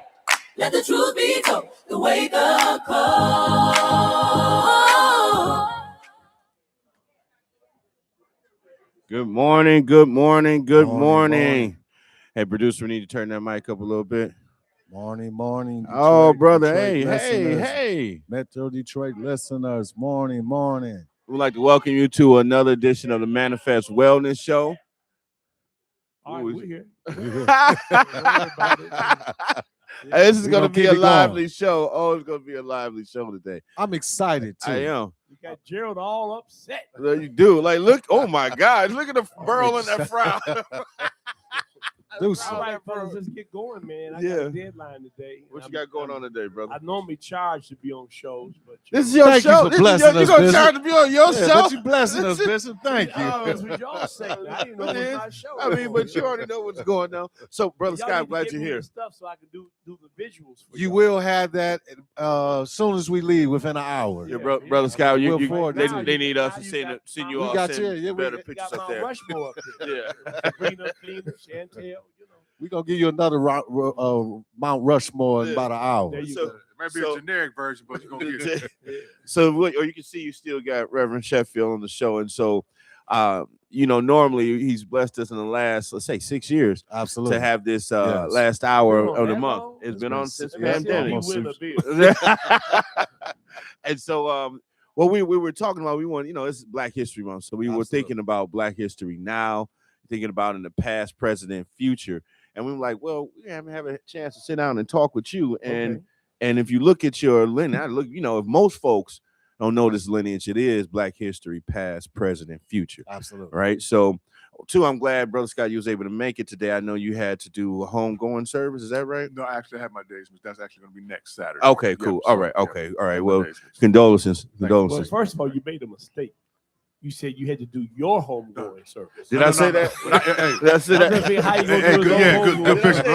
let the truth be told. The wake up call. Good morning, good morning, good morning. Hey, producer, we need to turn that mic up a little bit. Morning, Detroit, Oh, brother, Detroit hey, listeners, hey. Metro Detroit listeners, morning. We'd like to welcome you to another edition of the Manifest Wellness Show. All right, we're here. This is We going to gonna be keep a it lively going. show. Oh, it's going to be a lively show today. I'm excited too. I am. You got Gerald all upset. You do. Like, look, oh my God, look at the burl in that frown. Do All so. right, fellas, let's get going, man. I got Yeah. a deadline today. What you got going on today, brother? I normally charge to be on shows, but This is your Thank you show. for This is blessing your, us, you gonna Bishop. charge to be on your Yeah, show? but you blessing us, Bishop. Thank you. Oh, it's with y'all saying. I didn't know it was my show. I mean, but you already know what's going on. So, brother Y'all Scott, need I'm to glad get you're me here. the stuff so I can do the visuals for You y'all. will have that as soon as we leave within an hour. Yeah, brother Scott, We'll you, forward they, that to they you. need us Now to you send, got send my- you We all got send you. Yeah, better we pictures got up my there. Rushmore up there. Yeah. Sabrina, Cleena, Chantel, you know. We're going to give you another Mount Rushmore in Yeah. about an hour. There you So- go. It might be So- a generic version, but you're gonna get it. So, or you can see you still got Reverend Sheffield on the show, and so, normally he's blessed us in the last, let's say, 6 years Absolutely. to have this Yes. last hour Been on of the that month. long? It's It's been been on since si- Let me see if pandemic. we almost win a six- bill. And so, well, we were talking about, we want, it's Black History Month, so we were Absolutely. thinking about Black history now, thinking about in the past, present, and future, and we were like, well, we haven't had a chance to sit down and talk with you, and Okay. and if you look at your lineage, if most folks don't know this lineage, it is Black history, past, present, and future. Absolutely. Right. So, too, I'm glad, Brother Scott, you was able to make it today. I know you had to do a homegoing service. Is that right? No, I actually have my days, but that's actually going to be next Saturday. Okay, Yeah, cool. so, All right. yeah, Okay. All right. have my Well, days. condolences. Well, Condolences. first of all, you made a mistake. You said you had to do your homegoing service. Did I say that? Hey, Did I say I'm that? trying to figure how you gonna Hey, do his good, own yeah, good, homegoing. good Bishop.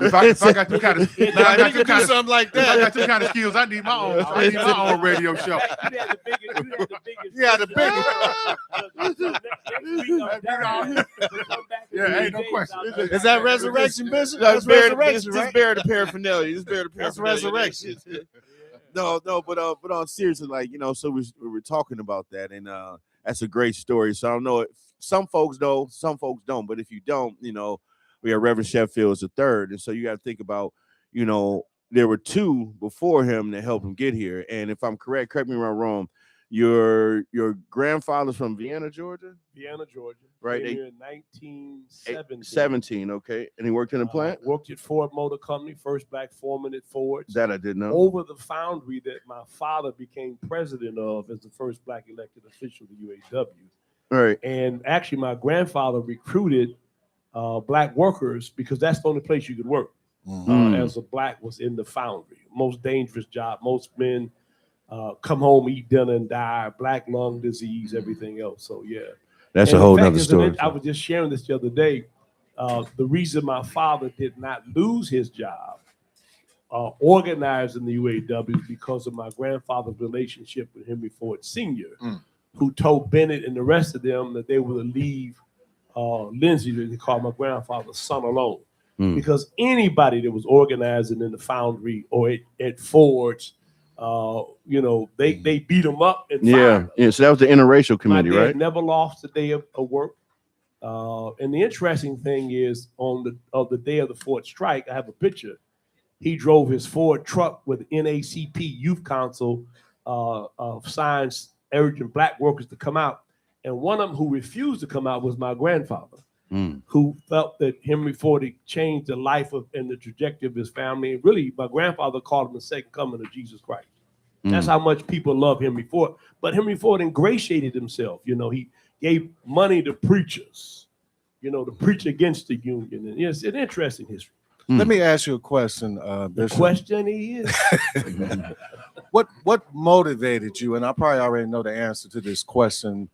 If I got them kind of, if I got them kind of, something like if I got them kind of skills, I need my own. I need my own radio show. You had the biggest. Yeah, the biggest. Yeah, ain't no question. Is that resurrection, Bishop? That's That's resurrection, just right? bear the paraphernalia. Just bear the That's paraphernalia. resurrection. No, but on seriously, so we were talking about that, and that's a great story. So I don't know. Some folks know, some folks don't. But if you don't, we have Reverend Sheffield as the third, and so you got to think about, there were two before him that helped him get here. And if I'm correct me if I'm wrong. Your grandfather's from Vienna, Georgia? Vienna, Georgia. Right. Came here in 1917. 17, okay. And he worked in the plant? Worked at Ford Motor Company, first black foreman at Ford's. That I didn't know. Over the foundry that my father became president of as the first black elected official of the UAW. All right. And actually, my grandfather recruited black workers because that's the only place you could work as a black was in the foundry. Most dangerous job. Most men come home, eat dinner, and die. Black lung disease, everything else. So, yeah. That's And a whole the fact nother is, story. I was just sharing this the other day. The reason my father did not lose his job organizing the UAW because of my grandfather's relationship with Henry Ford Sr., who told Bennett and the rest of them that they were to leave Lindsay, that they called my grandfather's son, alone. Because anybody that was organizing in the foundry or at Ford's, they beat them up and fired them. Yeah. So that was the interracial committee, My dad right? never lost a day of work. And the interesting thing is, on the day of the Ford strike, I have a picture. He drove his Ford truck with NACP Youth Council signs urging black workers to come out. And one of them who refused to come out was my grandfather, who felt that Henry Ford had changed the life and the trajectory of his family. And really, my grandfather called him the second coming of Jesus Christ. That's how much people love Henry Ford. But Henry Ford ingratiated himself. He gave money to preachers, to preach against the union. And it's an interesting history. Let me ask you a question, The Bishop. question is, What motivated you? And I probably already know the answer to this question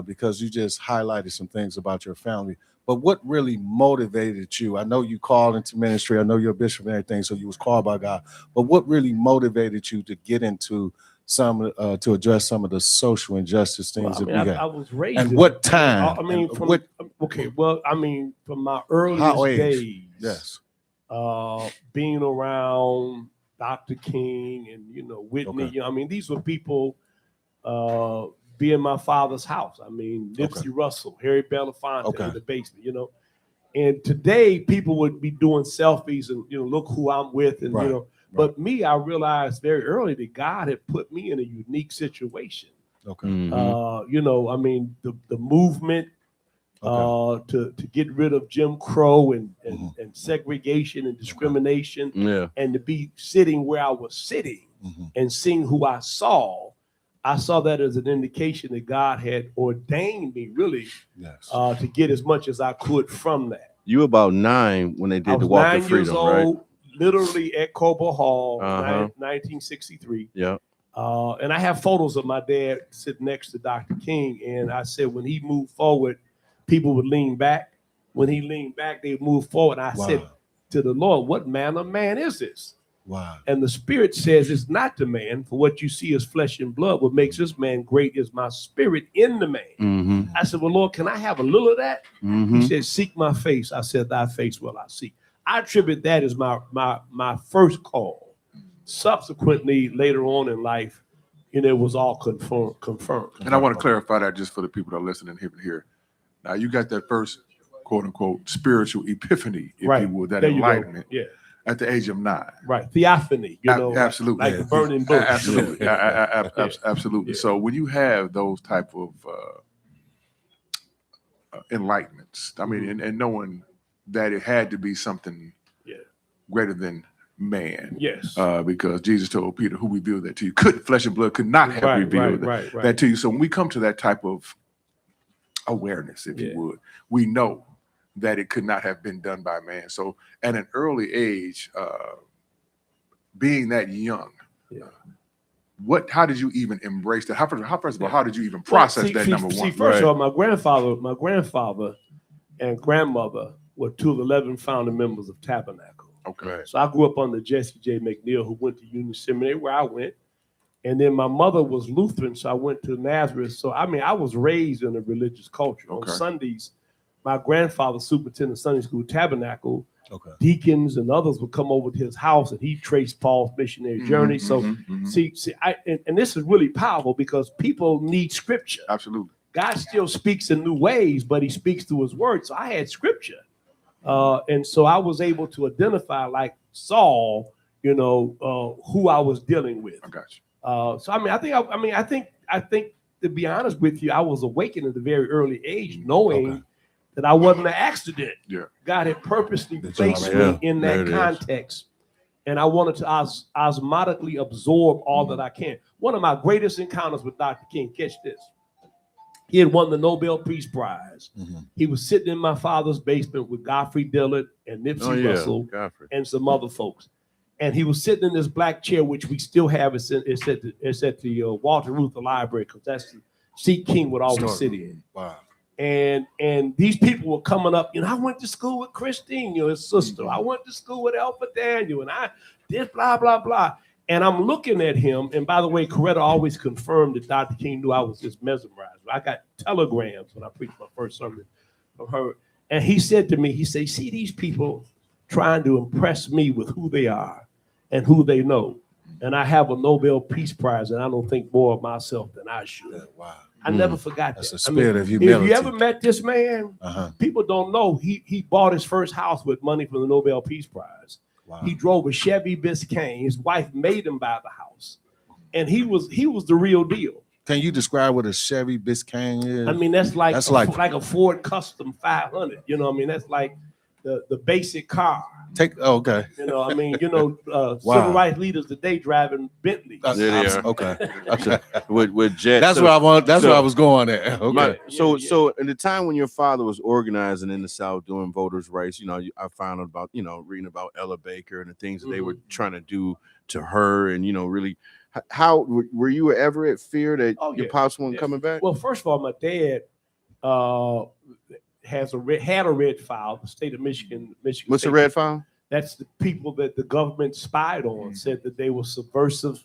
because you just highlighted some things about your family. But what really motivated you? I know you called into ministry. I know you're a bishop and everything, so you was called by God. But what really motivated you to get into some to address some of the social injustice things well, that we I have? was raised. And in- what time? I mean, And from what okay. Well, I mean, from my how earliest age? days. Yes. Being around Dr. King and Whitney. Okay. I mean, these were people be in my father's house. I mean, Nipsey Russell, Harry Belafonte Okay. in the basement. And today people would be doing selfies and look who I'm with and Right. But me, I realized very early that God had put me in a unique situation. Okay. I mean, the movement to get rid of Jim Crow and segregation and discrimination, and to be sitting where I was sitting and seeing who I saw that as an indication that God had ordained me really to get as much as I could from that. You were about 9 when they I did the was Walk 9 of years Freedom, old, right? literally at Cobo Hall, Uh-huh. 1963. Yeah. And I have photos of my dad sitting next to Dr. King. And I said, when he moved forward, people would lean back. When he leaned back, they would move forward. And I said to the Lord, what manner of man is this? Wow. And the Spirit says it's not the man, for what you see is flesh and blood. What makes this man great is my spirit in the man. Mm-hmm. I said, well, Lord, can I have a little of that? Mm-hmm. He said, seek my face. I said, thy face will I seek. I attribute that as my first call. Subsequently, later on in life, it was all confirmed. And I want to clarify that just for the people that are listening here. Now, you got that first, quote unquote, spiritual epiphany, if you would, that There you go. enlightenment Yeah. at the age of 9. Right. Theophany, Absolutely. like the burning bush. Absolutely. Absolutely. Yeah. So when you have those type of enlightenments, I mean, and knowing that it had to be something greater than man. Yes. Because Jesus told Peter, who revealed that to you? Flesh and blood could not have revealed that to you. So when we come to that type of awareness, if you would, we know that it could not have been done by man. So at an early age, being that young, how did you even embrace that? How first of all, how did you even process that, number one? First of all, my grandfather and grandmother were 2 of the 11 founding members of Tabernacle. Okay. So I grew up under Jesse J. McNeil, who went to Union Seminary, where I went. And then my mother was Lutheran, so I went to Nazareth. So, I mean, I was raised in a religious culture. On Sundays, my grandfather, superintendent of Sunday school, Tabernacle, deacons and others would come over to his house, and he traced Paul's missionary journey. See, and this is really powerful because people need scripture. Absolutely. God still speaks in new ways, but he speaks through his word. So I had scripture. And so I was able to identify, like Saul, who I was dealing with. I got you. So I think to be honest with you, I was awakened at a very early age, knowing that I wasn't an accident. Yeah. God had purposely placed me in that context, and I wanted to osmotically absorb all that I can. One of my greatest encounters with Dr. King, catch this. He had won the Nobel Peace Prize. He was sitting in my father's basement with Godfrey Dillard and Nipsey Russell and some other folks. And he was sitting in this black chair, which we still have. It's at the Walter Reuther Library, because that's the seat King would always sit in. Wow. And these people were coming up. I went to school with Christine, his sister. I went to school with Alpha Daniel, and I did blah, blah, blah. And I'm looking at him. And by the way, Coretta always confirmed that Dr. King knew I was just mesmerized. I got telegrams when I preached my first sermon from her. And he said to me, see these people trying to impress me with who they are and who they know. And I have a Nobel Peace Prize, and I don't think more of myself than I should. Wow. I never forgot That's that. a spirit of humility. If you ever met this man, people don't know he bought his first house with money from the Nobel Peace Prize. Wow. He drove a Chevy Biscayne. His wife made him buy the house, and he was the real deal. Can you describe what a Chevy Biscayne is? I mean, that's like a Ford Custom 500. That's like the basic car. Okay. You know, I mean, Wow. civil rights leaders today driving Bentleys. There they are. Okay. with jets. That's where I want. That's where I was going at. Okay. So in the time when your father was organizing in the South doing voters' rights, I found out about, reading about Ella Baker and the things that they were trying to do to her, and really, how were you ever at fear that your pops wasn't coming back? Well, first of all, my dad had a red file. The state of Michigan. What's a red file? That's the people that the government spied on, said that they were subversive,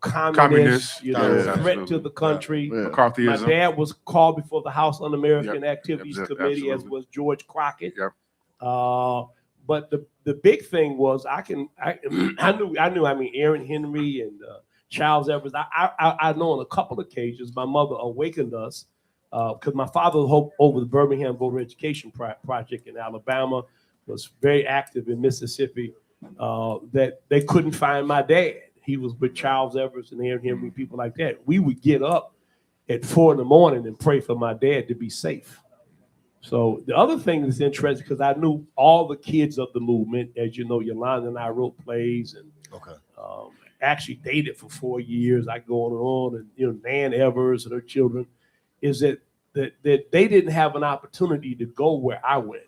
communists, threat to the country. McCarthyism. My dad was called before the House Un-American Activities Committee, as was George Crockett. But the big thing was I knew. I mean, Aaron Henry and Charles Evers. I know on a couple of occasions my mother awakened us because my father was over the Birmingham Voter Education Project in Alabama. Was very active in Mississippi, that they couldn't find my dad. He was with Charles Evers and Aaron Henry, people like that. We would get up at 4 a.m. and pray for my dad to be safe. So the other thing that's interesting, because I knew all the kids of the movement, as you know, Yolanda and I wrote plays and actually dated for 4 years. I go on and Nan Evers and her children, is that they didn't have an opportunity to go where I went.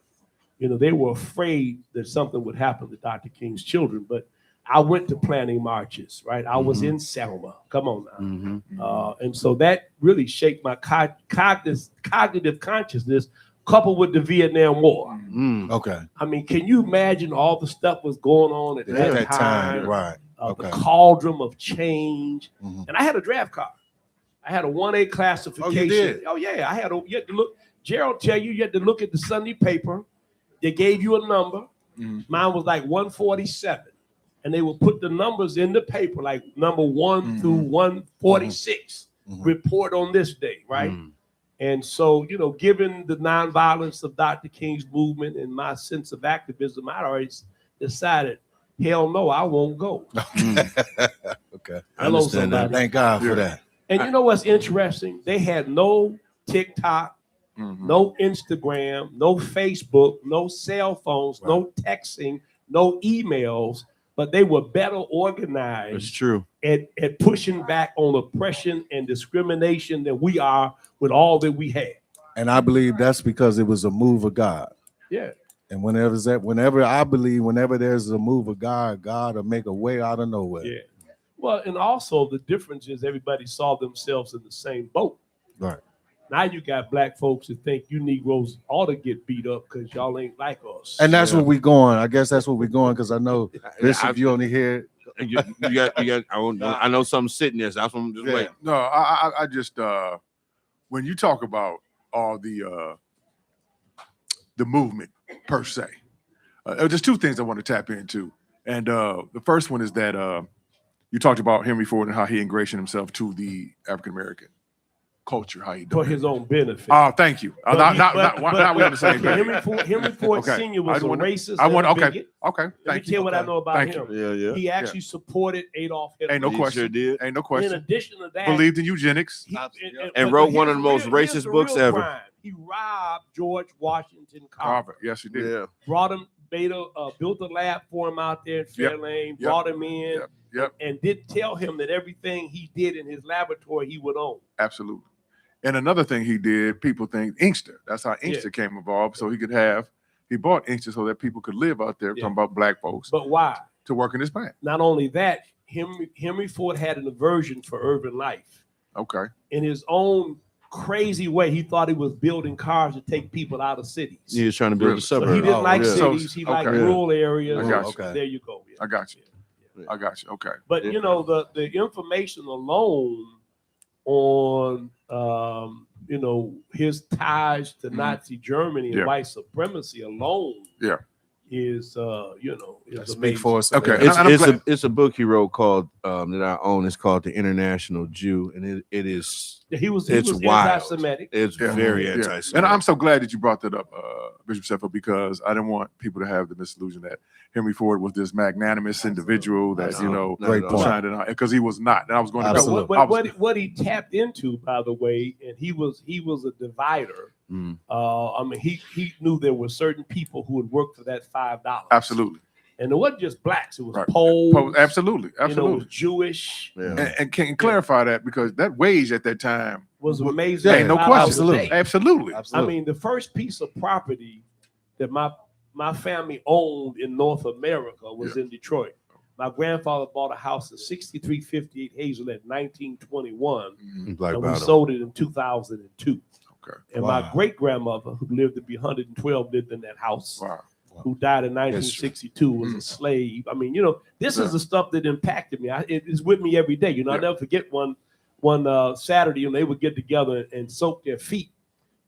They were afraid that something would happen to Dr. King's children, but I went to planning marches, right? I was in Selma. Come on now. And so that really shaped my cognitive consciousness, coupled with the Vietnam War. Okay. I mean, can you imagine all the stuff was going on at that time? Right. The cauldron of change. And I had a draft card. I had a 1A classification. Oh, you did? Oh, yeah. You had to look. Gerald tell you had to look at the Sunday paper. They gave you a number. Mine was like 147. And they would put the numbers in the paper, like number 1 through 146. Report on this day, right? And so, given the nonviolence of Dr. King's movement and my sense of activism, I already decided, hell no, I won't go. Okay. I understand that. Thank God for that. And you know what's interesting? They had no TikTok, no Instagram, no Facebook, no cell phones, no texting, no emails, but they were better organized. It's true. At pushing back on oppression and discrimination than we are with all that we had. And I believe that's because it was a move of God. Yeah. And whenever there's a move of God, God will make a way out of nowhere. Yeah. Well, and also the difference is everybody saw themselves in the same boat. Right. Now you got black folks that think you Negroes ought to get beat up because y'all ain't like us. And that's where we're going. I guess that's where we're going, because I know Bishop, you only hear. You got. I know something sitting there. So that's what I'm just waiting. No, I just when you talk about all the movement per se, there's two things I want to tap into, and the first one is that you talked about Henry Ford and how he ingratiated himself to the African American culture, how he did for his own benefit. Oh, thank you. Now we on the same page. Henry Ford Sr. was a racist. Okay. Let me tell you what I know about him. Yeah. He actually supported Adolf Hitler. Ain't no question. Sure did. Ain't no question. In addition to that, Believed in eugenics. And wrote one of the most racist books ever. Crime. He robbed George Washington Carver. Yes, he did. Yeah. Brought him, built a lab for him out there in Fairlane. Brought him in. And did tell him that everything he did in his laboratory he would own. Absolutely. And another thing he did, people think Inkster. That's how Inkster came involved. So he bought Inkster so that people could live out there, talking about black folks. But why? To work in his plant. Not only that, Henry Ford had an aversion for urban life. Okay. In his own crazy way, he thought he was building cars to take people out of cities. He was trying to build a suburb. So he didn't like cities. He liked rural areas. I got you. There you go. I got you. I got you. Okay. But the information alone on his ties to Nazi Germany and white supremacy alone is speak for us. Okay. It's a book he wrote called that I own. It's called The International Jew, and it is he was wild. anti-Semitic. It's very anti-Semitic. And I'm so glad that you brought that up, Bishop Sheffield, because I didn't want people to have the misillusion that Henry Ford was this magnanimous individual that great point, because he was not. And I was going to what he tapped into, by the way, and he was a divider. I mean, he knew there were certain people who would work for that $5. Absolutely. And it wasn't just blacks; it was Right. Poles. Absolutely. You know, it Absolutely. was Jewish. And can you clarify that, because that wage at that time Was amazing. Ain't no $5 question. a day. Absolutely. I mean, the first piece of property that my family owned in North America was in Detroit. My grandfather bought a house in 6358 Hazel in 1921, Black and we Bottom. sold it in 2002. Okay. And my great grandmother, who lived to be 112, lived in that house. Wow. Who died in 1962, was a slave. I mean, you know, this is the stuff that impacted me. It is with me every day. You know, I never forget one Saturday, they would get together and soak their feet,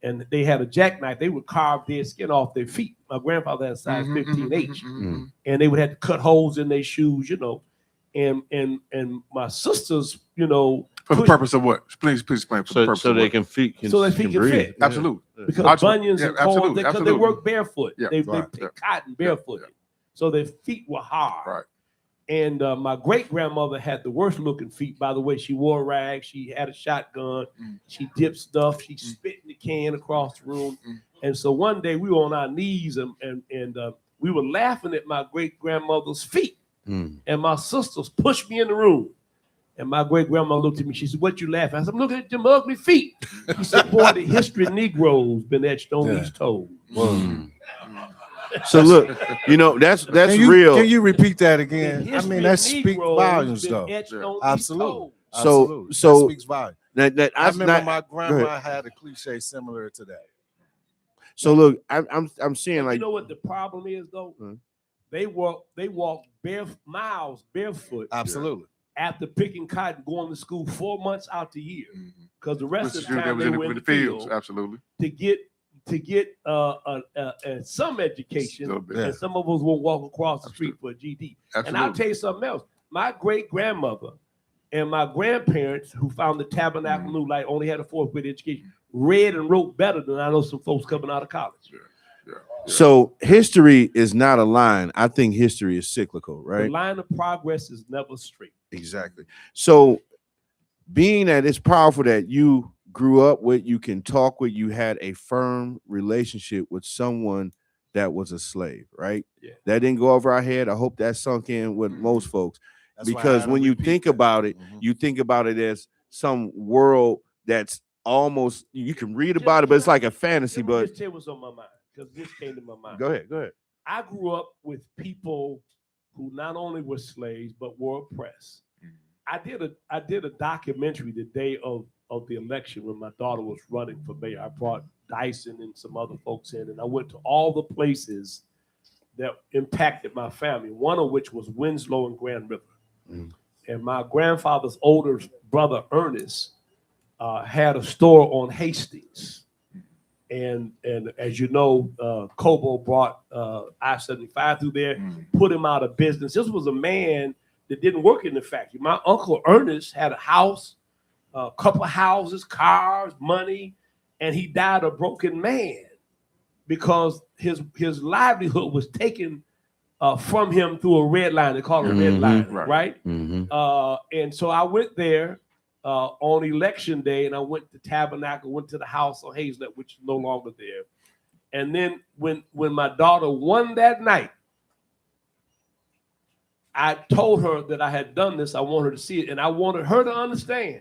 and they had a jackknife. They would carve their skin off their feet. My grandfather had a size 15H, and they would have to cut holes in their shoes, and my sisters, For the purpose of what? Please explain. For the purpose so of they what? can fit. so that feet can fit. Absolutely. Because bunions and corns, because they work barefoot. Yeah, They right, pick cotton barefooted. So their feet were hard. Right. And my great grandmother had the worst looking feet. By the way, she wore rags. She had a shotgun. She dipped stuff. She spit in the can across the room. And so one day we were on our knees and we were laughing at my great grandmother's feet. And my sisters pushed me in the room. And my great grandma looked at me. She said, "What you laughing?" I said, "I'm looking at them ugly feet." She said, "Boy, the history of Negroes been etched on these toes." So look, that's real. Can you repeat that again? I history mean, of that speaks Negroes volumes, been though. etched on these Absolutely. So that speaks volumes. I remember not- my go grandma ahead. had a cliche similar to that. So look, I'm seeing And like you know what the problem is though? They walk miles barefoot. Absolutely. After picking cotton, going to school 4 months out the year, because the rest Which of the time was they in were in the the fields. field Absolutely. to get some education, Little bit. and some of us will walk across the street for a GD. And I'll Absolutely. tell you something else. My great grandmother and my grandparents, who founded Tabernacle New Light, only had a fourth grade education, read and wrote better than I know some folks coming out of college. so history is not a line. I think history is cyclical, The right? line of progress is never straight. Exactly. So being that it's powerful that you grew up with, you can talk with, you had a firm relationship with someone that was a slave, right? Yeah. That didn't go over our head. I hope that sunk in with most folks. That's why I Because had to when you repeat think that. about it, you think about it as some world that's almost, you can read about it, but it's like a fantasy. Let me But just tell you what's on my mind, because this came to my mind. go ahead. I grew up with people who not only were slaves but were oppressed. I did a documentary the day of the election when my daughter was running for mayor. I brought Dyson and some other folks in, and I went to all the places that impacted my family, one of which was Winslow and Grand River. And my grandfather's older brother, Ernest, had a store on Hastings. And as you know, Cobo brought I-75 through there, put him out of business. This was a man that didn't work in the factory. My uncle Ernest had a house, a couple of houses, cars, money, and he died a broken man because his livelihood was taken from him through a red line. They call it a red line, right? And so I went there on election day, and I went to Tabernacle, went to the house on Hazlet, which is no longer there. And then when my daughter won that night, I told her that I had done this. I want her to see it, and I wanted her to understand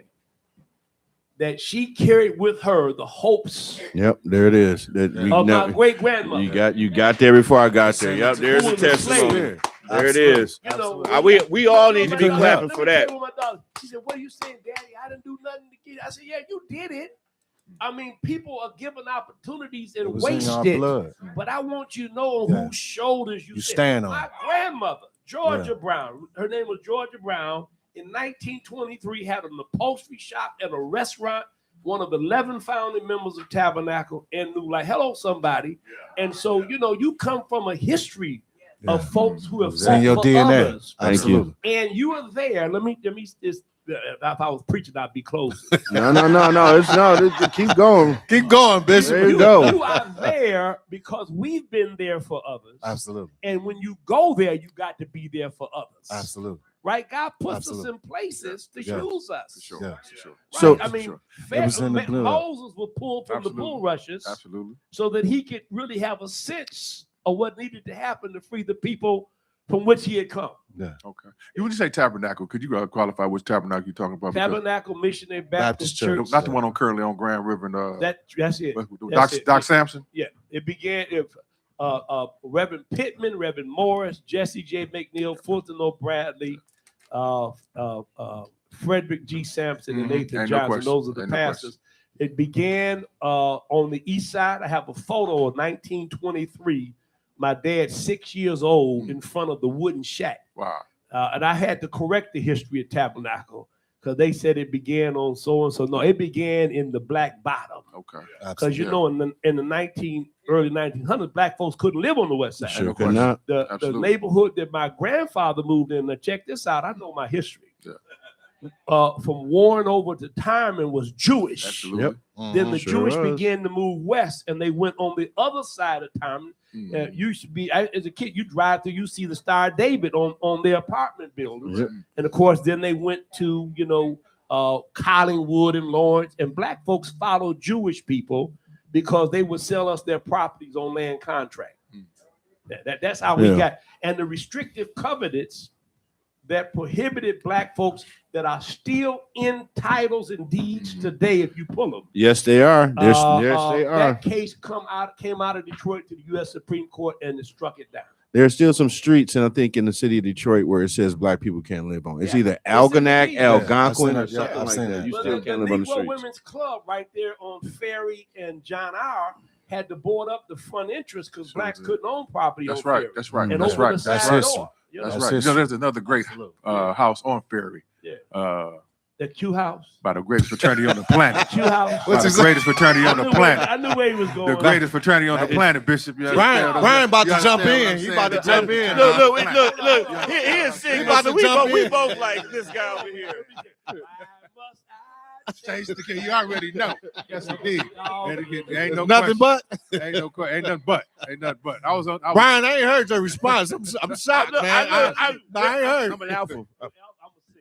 that she carried with her the hopes Yep, there it is. of my great grandmother. You got there before I got there. Yep, there's a testimony. There it is. You know, We all need to be clapping for that. She said, "What are you saying, Daddy? I didn't do nothing to get it." I said, "Yeah, you did it. I mean, people are given opportunities and was in our wasted. blood. But I want you to know on whose shoulders you stand on. My grandmother, Georgia Brown, her name was Georgia Brown, in 1923 had an upholstery shop and a restaurant, one of 11 founding members of Tabernacle and New Life. Hello, somebody. And so, you come from a history of folks who have It's in your fought for DNA. others. Thank you. And you are there. Let me just, if I was preaching, I'd be closing. No. Keep going. Keep going, Bishop. There you go. You are there because we've been there for others. Absolutely. And when you go there, you got to be there for others. Absolutely. right? God puts Absolutely. us in places to Yeah. use us. For sure. Yeah. For sure. Right? So I mean, it was in the blood. Moses was pulled from the bulrushes Absolutely. so that he could really have a sense of what needed to happen to free the people from which he had come. Yeah. Okay. When you say tabernacle, could you qualify which tabernacle you're talking about? Tabernacle Missionary Baptist Church. Not the one on Curly on Grand River. And, That's it. Doc Sampson? Yeah. It began if Reverend Pittman, Reverend Morris, Jesse J. McNeil, Fulton O. Bradley, Frederick G. Sampson, and Nathan Ain't no Johnson. question. Those are the Ain't no pastors. It began on the east side. I have a photo of 1923. My dad, 6 years old, in front of the wooden shack. Wow. And I had to correct the history of Tabernacle because they said it began on so and so. No, it began in the Black Bottom. Okay. Because you know, in the early 1900s, black folks couldn't live on the west side. Sure could not. The neighborhood that my grandfather moved in. Now check this out. I know my history. From Warren over to Tyman was Jewish. Absolutely. Then the Sure Jewish was. began to move west, and they went on the other side of Tyman. Used to be as a kid, you drive through, you see the Star David on their apartment buildings, Yep. and of course, then they went to Collingwood and Lawrence, and black folks followed Jewish people because they would sell us their properties on land contract. That's how we got, and the restrictive covenants that prohibited black folks that are still in titles and deeds today, if you pull them. Yes, they are. Yes, they are. That case came out of Detroit to the U.S. Supreme Court, and it struck it down. There are still some streets, and I think in the city of Detroit, where it says black people can't live on. It's either Algonac, Algonquin, or something like that. You still can't live on the Negro streets. Women's Club right there on Ferry and John R. had to board up the front entrance because blacks couldn't own property. That's on right. Ferry. That's right. And That's over right. the That's side history. door, you know? That's right. You know, there's another great house on Ferry. Yeah. The Q House. By the greatest fraternity on the planet. Q House. By the greatest fraternity on the planet. I knew where he was going. The greatest fraternity on the planet, Bishop. You Brian understand? about to You jump understand what in. I'm He saying? about to jump in. Look. He is singing. about to jump in. We both like this guy over here. Change the key. You already know. Yes, indeed. Ain't no Nothing question. Ain't no question. Ain't nothing but. Ain't nothing but. Brian, I ain't heard your response. I'm shocked, man. I ain't heard. I'm an alpha.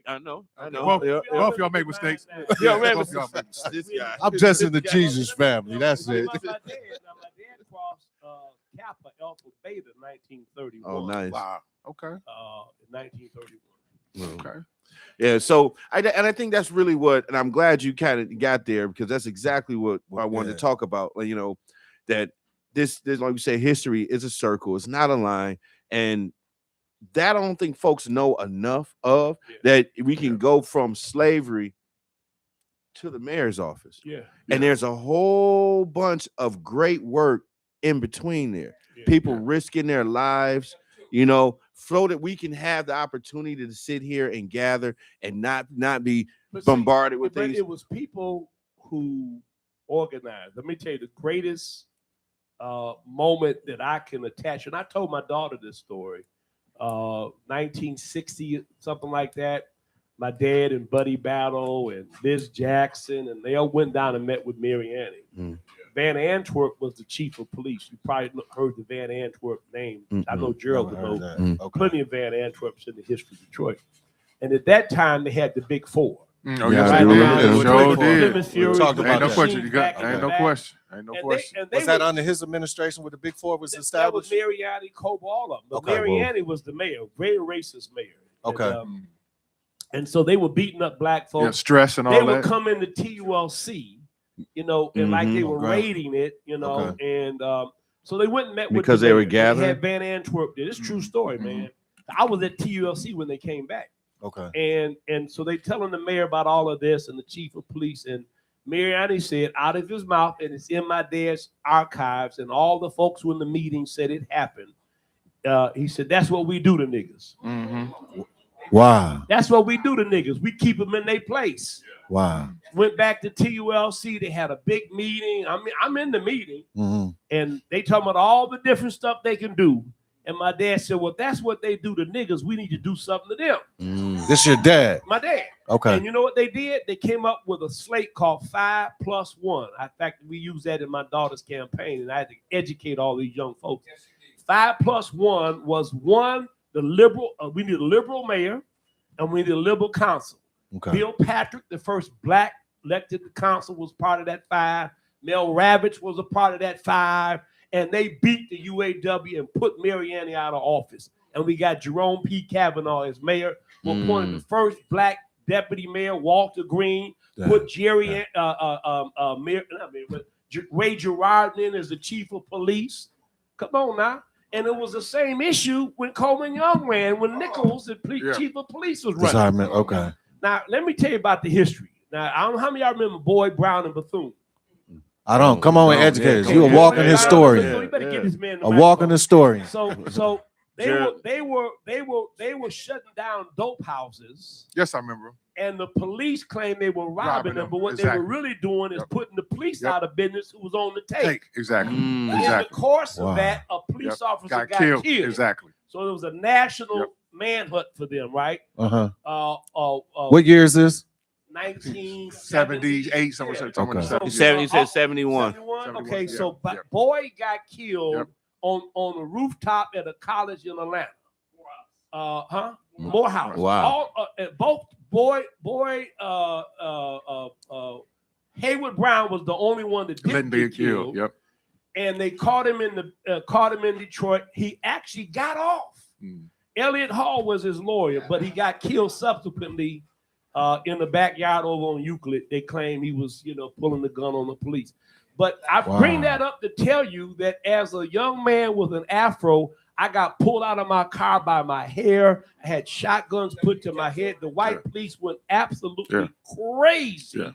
I know. Both y'all make mistakes. Both y'all make mistakes. This guy. I'm just in the Jesus family. That's it. My dad crossed Kappa Alpha Beta 1931. Oh, nice. Wow. Okay. 1931. Okay. Yeah, so I think that's really what, and I'm glad you kind of got there because that's exactly what I wanted to talk about. You know, that this like we say, history is a circle, it's not a line, and that I don't think folks know enough of that we can go from slavery to the mayor's office. And there's a whole bunch of great work in between there. People risking their lives, you know, so that we can have the opportunity to sit here and gather and not be bombarded with things. It was people who organized. Let me tell you the greatest moment that I can attach, and I told my daughter this story. 1960, something like that. My dad and Buddy Battle and Liz Jackson, and they all went down and met with Mary Annie. Van Antwerp was the chief of police. You probably heard the Van Antwerp name. I know Gerald would know plenty of Van Antwerps in the history of Detroit. And at that time, they had the Big Four. Oh, yes, they did. We talked about Ain't no that. question. Ain't no question. Ain't no question. Was that under his administration when the Big Four was established? That was Mary Annie Cope, all of them. But Mary Annie was the mayor, very racist mayor. Okay. And so they were beating up black folks. Yeah, stress and all they that. They would come into TULC, you know, and like they were raiding it, you know, and so they went and met with because they were gathering. They had Van Antwerp there. It's a true story, man. I was at TULC when they came back. Okay. And so they telling the mayor about all of this and the chief of police, and Mary Annie said out of his mouth, and it's in my dad's archives, and all the folks who in the meeting said it happened. He said, that's what we do to niggas. Wow. That's what we do to niggas. We keep them in their place. Wow. Went back to TULC. They had a big meeting. I mean, I'm in the meeting, and they talking about all the different stuff they can do. And my dad said, well, that's what they do to niggas. We need to do something to them. This your dad? My dad. Okay. And you know what they did? They came up with a slate called 5+1. In fact, we used that in my daughter's campaign, and I had to educate all these young folks. 5+1 was one, the liberal, we need a liberal mayor. and we need a liberal council. Okay. Bill Patrick, the first black elected council, was part of that 5. Mel Ravitch was a part of that 5. And they beat the UAW and put Mary Annie out of office. And we got Jerome P. Kavanaugh as mayor, who appointed the first black deputy mayor, Walter Green, put Ray Gerard in as the chief of police. Come on now. And it was the same issue when Coleman Young ran, when Nichols, the chief of police, was running. Okay. Now, let me tell you about the history. Now, I don't know how many of y'all remember Boyd, Brown, and Bethune. I don't. Come on and educate us. You a walking historian. You better give this man the A walking historian. So they were shutting down dope houses. Yes, I remember. And the police claimed they were robbing them, but what they were really doing is putting the police out of business who was on the take. Exactly. In Exactly. the course of that, a police officer got killed. Exactly. So it was a national manhunt for them, right? What year is this? 1978, somewhere. Okay. 70, said 71. Okay, so Boyd got killed on a rooftop at a college in Atlanta. Morehouse. Wow. Both Hayward Brown was the only one that didn't get killed. Yep. And they caught him in Detroit. He actually got off. Elliott Hall was his lawyer, but he got killed subsequently in the backyard over on Euclid. They claim he was, pulling the gun on the police. But I bring that up to tell you that as a young man with an afro, I got pulled out of my car by my hair. I had shotguns put to my head. The white police went absolutely crazy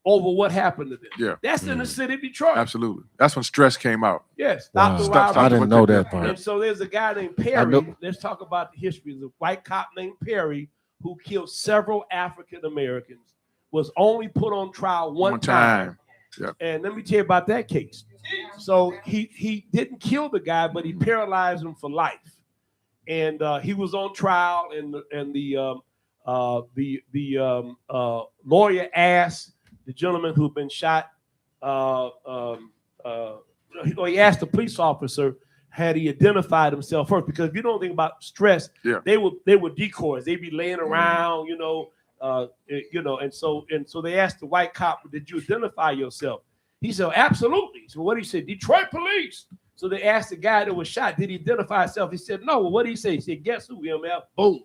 over what happened to them. Yeah. That's in the city of Detroit. Absolutely. That's when stress came out. Yes. Stop the Stop I didn't know that part. And so there's a guy named Perry. Let's talk about the history. There's a white cop named Perry who killed several African Americans, was only put on trial one time. Yep. And let me tell you about that case. So he didn't kill the guy, but he paralyzed him for life. And he was on trial, and the lawyer asked the gentleman who'd been shot. He asked the police officer, had he identified himself first? Because if you don't think about stress, they were decoys. They'd be laying around, and so they asked the white cop, "Did you identify yourself?" He said, "Absolutely." So what he said, "Detroit police." So they asked the guy that was shot, "Did he identify himself?" He said, "No." Well, what did he say? He said, "Guess who, MF?" Boom.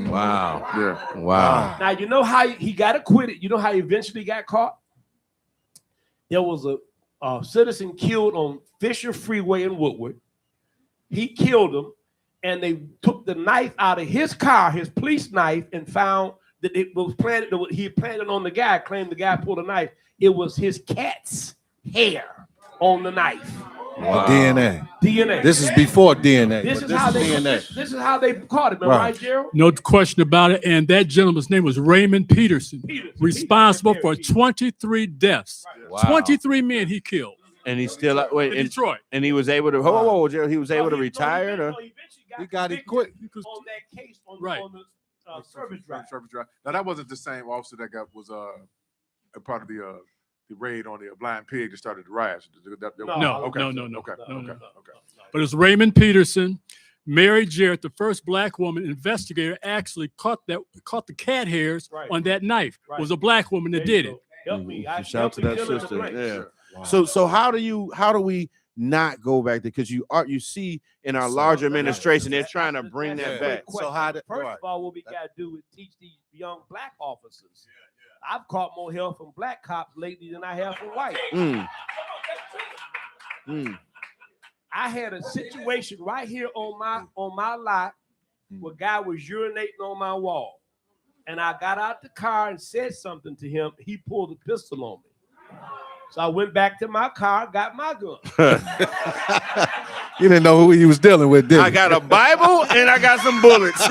Wow. Yeah. Wow. Now you know how he got acquitted. You know how he eventually got caught. There was a citizen killed on Fisher Freeway in Woodward. He killed him, and they took the knife out of his car, his police knife, and found that it was planted. He had planted on the guy. Claimed the guy pulled a knife. It was his cat's hair on the knife. Wow. DNA. This is before DNA. This is how they caught him, right, Gerald? No question about it. And that gentleman's name was Raymond Peterson, responsible for 23 deaths. Wow. 23 men he killed. And he's still in Detroit. And he was able to. Whoa, Gerald, he was able to retire. He got quit on that case on the service drive. Now that wasn't the same officer that was a part of the raid on the blind pig that started the riots. No. Okay. But it's Raymond Peterson. Mary Jarrett, the first black woman investigator, actually caught the cat hairs on that knife. It was a black woman that did it. Help me. Shout out to that sister. Yeah. Wow. So how do we not go back there? Because you see in our larger administration, they're trying to bring that back. So first of all, what we got to do is teach these young black officers. I've caught more hell from black cops lately than I have from white. I had a situation right here on my lot where a guy was urinating on my wall. And I got out the car and said something to him. He pulled a pistol on me. So I went back to my car, got my gun. You didn't know who he was dealing with, did you? I got a Bible and I got some bullets.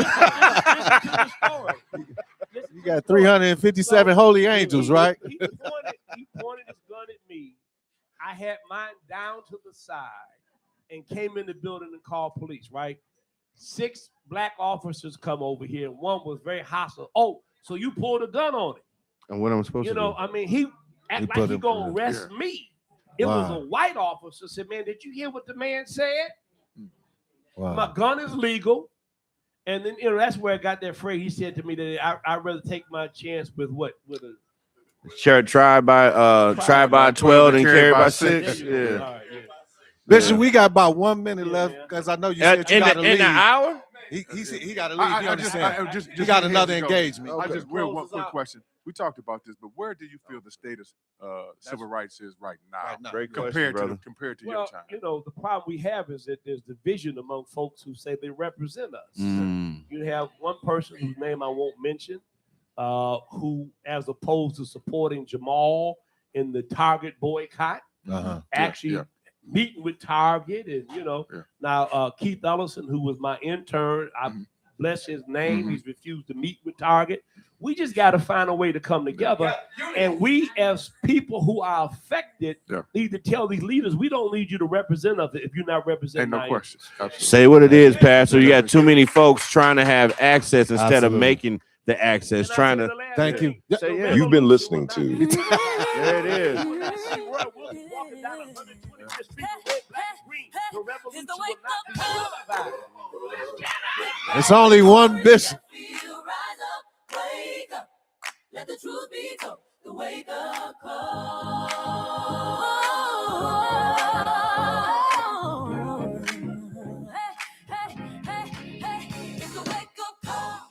You got 357 holy angels, right? He pointed his gun at me. I had mine down to the side and came in the building and called police, right? 6 black officers come over here, and one was very hostile. Oh, so you pulled a gun on it. And what am I supposed to do? I mean, he act like he gonna arrest me. It was a white officer said, "Man, did you hear what the man said? Wow. My gun is legal. And then that's where I got that phrase. He said to me that I'd rather take my chance with what with a Try by 12 and carry by 6. Yeah. Yeah. All right, yeah. Bishop, we got about 1 minute left because I know you said you got to leave. In an hour? He got to leave. I You understand? just He got ahead another to go. engagement. I just real Close one us quick out. question. We talked about this, but where do you feel the status civil rights is right now, Great question, compared brother. to Well, your time? you know, the problem we have is that there's division among folks who say they represent us. You have one person whose name I won't mention, who, as opposed to supporting Jamal in the Target boycott, actually meeting with Target, and now Keith Ellison, who was my intern, I bless his name, he's refused to meet with Target. We just got to find a way to come together, and we as people who are affected need to tell these leaders, we don't need you to represent us if you're not representing. Ain't no question. Say what it is, Pastor. You got too many folks trying to have access instead of making the access. Trying to. Thank you. Say yeah. You've been listening to There it is. It's only one bishop. Wake up, let the truth be told. The wake up call. Hey, it's the wake up call.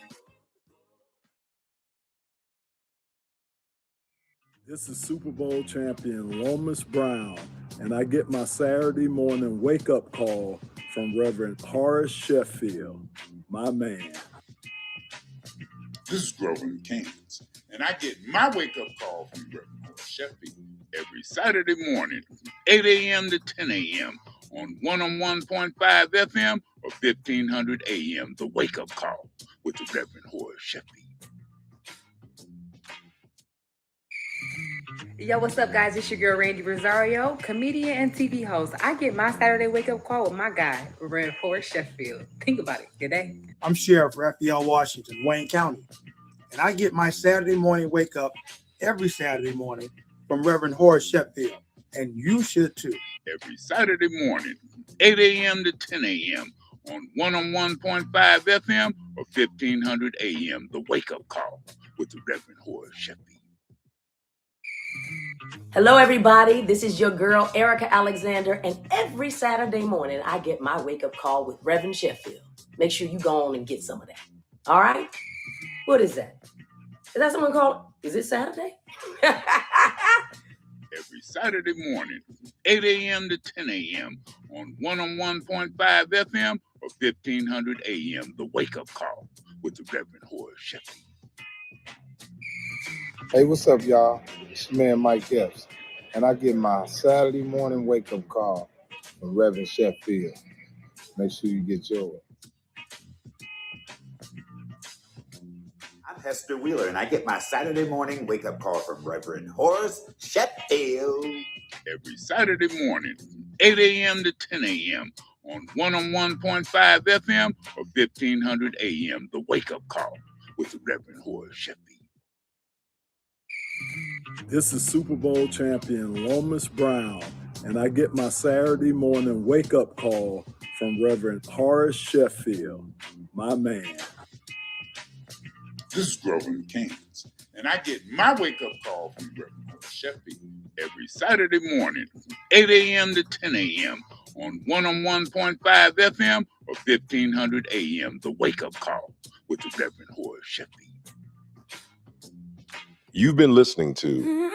This is Super Bowl champion Lomas Brown, and I get my Saturday morning wake-up call from Reverend Horace Sheffield, my man. This is Grover in Kansas, and I get my wake-up call from Reverend Horace Sheffield every Saturday morning from 8 a.m. to 10 a.m. on 101.5 FM or 1500 a.m. The wake-up call with the Reverend Horace Sheffield. Yo, what's up, guys? It's your girl, Randy Rosario, comedian and TV host. I get my Saturday wake-up call with my guy, Reverend Horace Sheffield. Think about it. Good day. I'm Sheriff Raphael Washington, Wayne County, and I get my Saturday morning wake up every Saturday morning from Reverend Horace Sheffield, and you should too. Every Saturday morning from 8 a.m. to 10 a.m. on 101.5 FM or 1500 a.m. The wake-up call with the Reverend Horace Sheffield. Hello, everybody. This is your girl, Erica Alexander, and every Saturday morning, I get my wake-up call with Reverend Sheffield. Make sure you go on and get some of that. All right? What is that? Is that someone called? Is it Saturday? Every Saturday morning from 8 a.m. to 10 a.m. on 101.5 FM or 1500 a.m. The wake-up call with the Reverend Horace Sheffield. Hey, what's up, y'all? It's your man Mike Epps, and I get my Saturday morning wake-up call from Reverend Sheffield. Make sure you get yours. I'm Hester Wheeler, and I get my Saturday morning wake-up call from Reverend Horace Sheffield. Every Saturday morning from 8 a.m. to 10 a.m. on 101.5 FM or 1500 a.m. The wake-up call with the Reverend Horace Sheffield. This is Super Bowl champion Lomas Brown, and I get my Saturday morning wake-up call from Reverend Horace Sheffield, my man. This is Grover in Kansas, and I get my wake-up call from Reverend Horace Sheffield every Saturday morning from 8 a.m. to 10 a.m. on 101.5 FM or 1500 a.m. The wake-up call with the Reverend Horace Sheffield. You've been listening to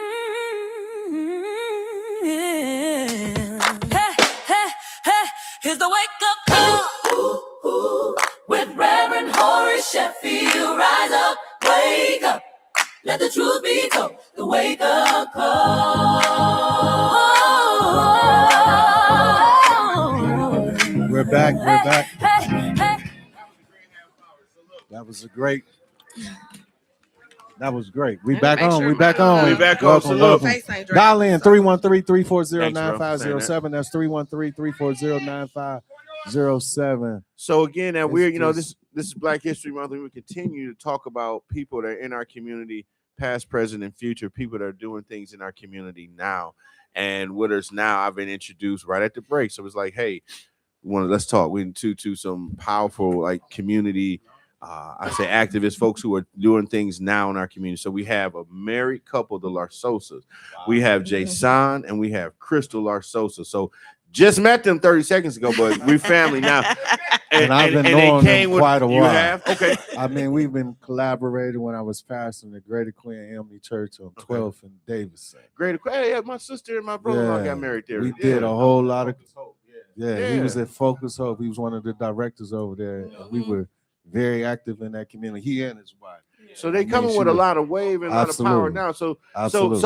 Here's the wake-up call with Reverend Horace Sheffield. Rise up, wake up, let the truth be told. The wake-up call. We're back. That was great. We back on. We back on. Welcome. Salute. Dial in 313-340-9507. That's 313-340-9507. So again, that we're this is Black History Month, and we continue to talk about people that are in our community, past, present, and future. People that are doing things in our community now. And with us now, I've been introduced right at the break. So it's like, hey, let's talk. We to some powerful like community. I say activist folks who are doing things now in our community. So we have a married couple, the Larsosas. We have Jason and we have Crystal Larsosa. So just met them 30 seconds ago, but we're family now. And I've been knowing them quite a while. You have? Okay. I mean, we've been collaborating when I was pastoring the Greater Queen Emily Church on 12th and Davidson. Greater Queen. Yeah, my sister and my brother-in-law got married there. We did a whole lot of. Yeah, he was at Focus Hope. He was one of the directors over there, and we were very active in that community. He and his wife. So they coming with a lot of wave and a lot of power now. So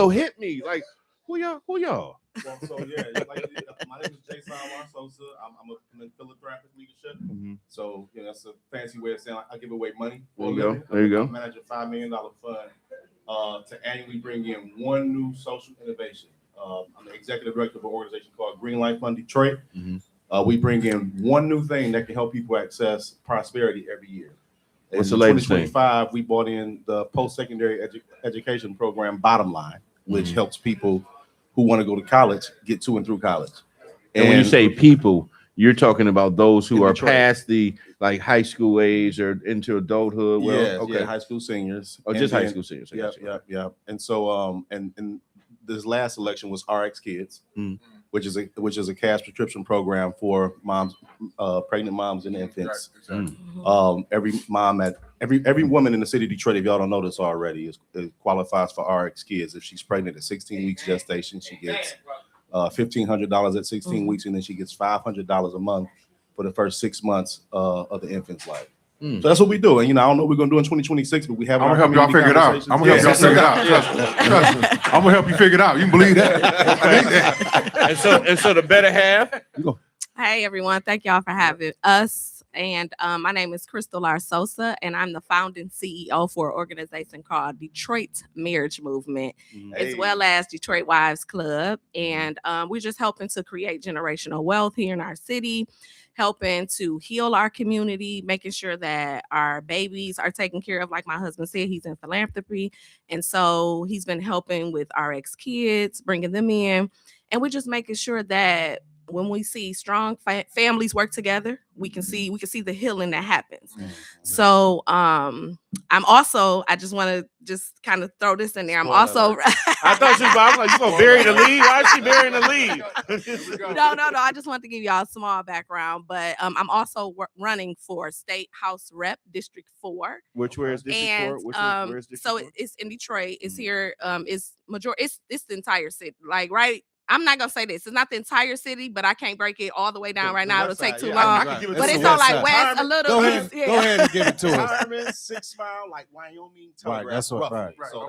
hit me like who y'all? Well, so yeah, my name is Jason Larsosa. I'm a philanthropic leadership. So that's a fancy way of saying I give away money. There you go. I manage a $5 million fund to annually bring in one new social innovation. I'm the executive director of an organization called Green Life Fund Detroit. We bring in one new thing that can help people access prosperity every year. What's the latest thing? In 2025, we brought in the post-secondary education program Bottom Line, which helps people who want to go to college get to and through college. And when you say people, you're talking about those who are past the like high school age or into adulthood. Yeah, high school seniors. Oh, just high school seniors. Yeah. And so, and this last election was RX Kids, which is a cash prescription program for moms, pregnant moms and infants. Every mom every woman in the city of Detroit, if y'all don't know this already, qualifies for RX Kids. If she's pregnant at 16 weeks gestation, she gets $1,500 at 16 weeks, and then she gets $500 a month for the first 6 months of the infant's life. So that's what we do. And I don't know what we're gonna do in 2026, but we have. I'm gonna help y'all figure it out. I'm gonna help y'all figure it out. Trust me. I'm gonna help you figure it out. You can believe that. and so the better half. Hey everyone, thank y'all for having us. And my name is Crystal Larsosa, and I'm the founding CEO for an organization called Detroit Marriage Movement, as well as Detroit Wives Club. And we're just helping to create generational wealth here in our city, helping to heal our community, making sure that our babies are taken care of. Like my husband said, he's in philanthropy. And so he's been helping with RX Kids, bringing them in. And we're just making sure that when we see strong families work together, we can see the healing that happens. So I just want to just kind of throw this in there. I'm also I thought she was like, you gonna bury the lead? Why is she burying the lead? No. I just want to give y'all a small background, but I'm also running for State House Rep District 4. Where is District 4? Where's District 4? It's in Detroit. It's here. It's the entire city. Like right. I'm not gonna say this. It's not the entire city, but I can't break it all the way down right now. It'll take too long. But it's on like west a little. Go ahead and give it to us. Harmon, 6 Mile, like Wyoming. Right, that's what. Right. So,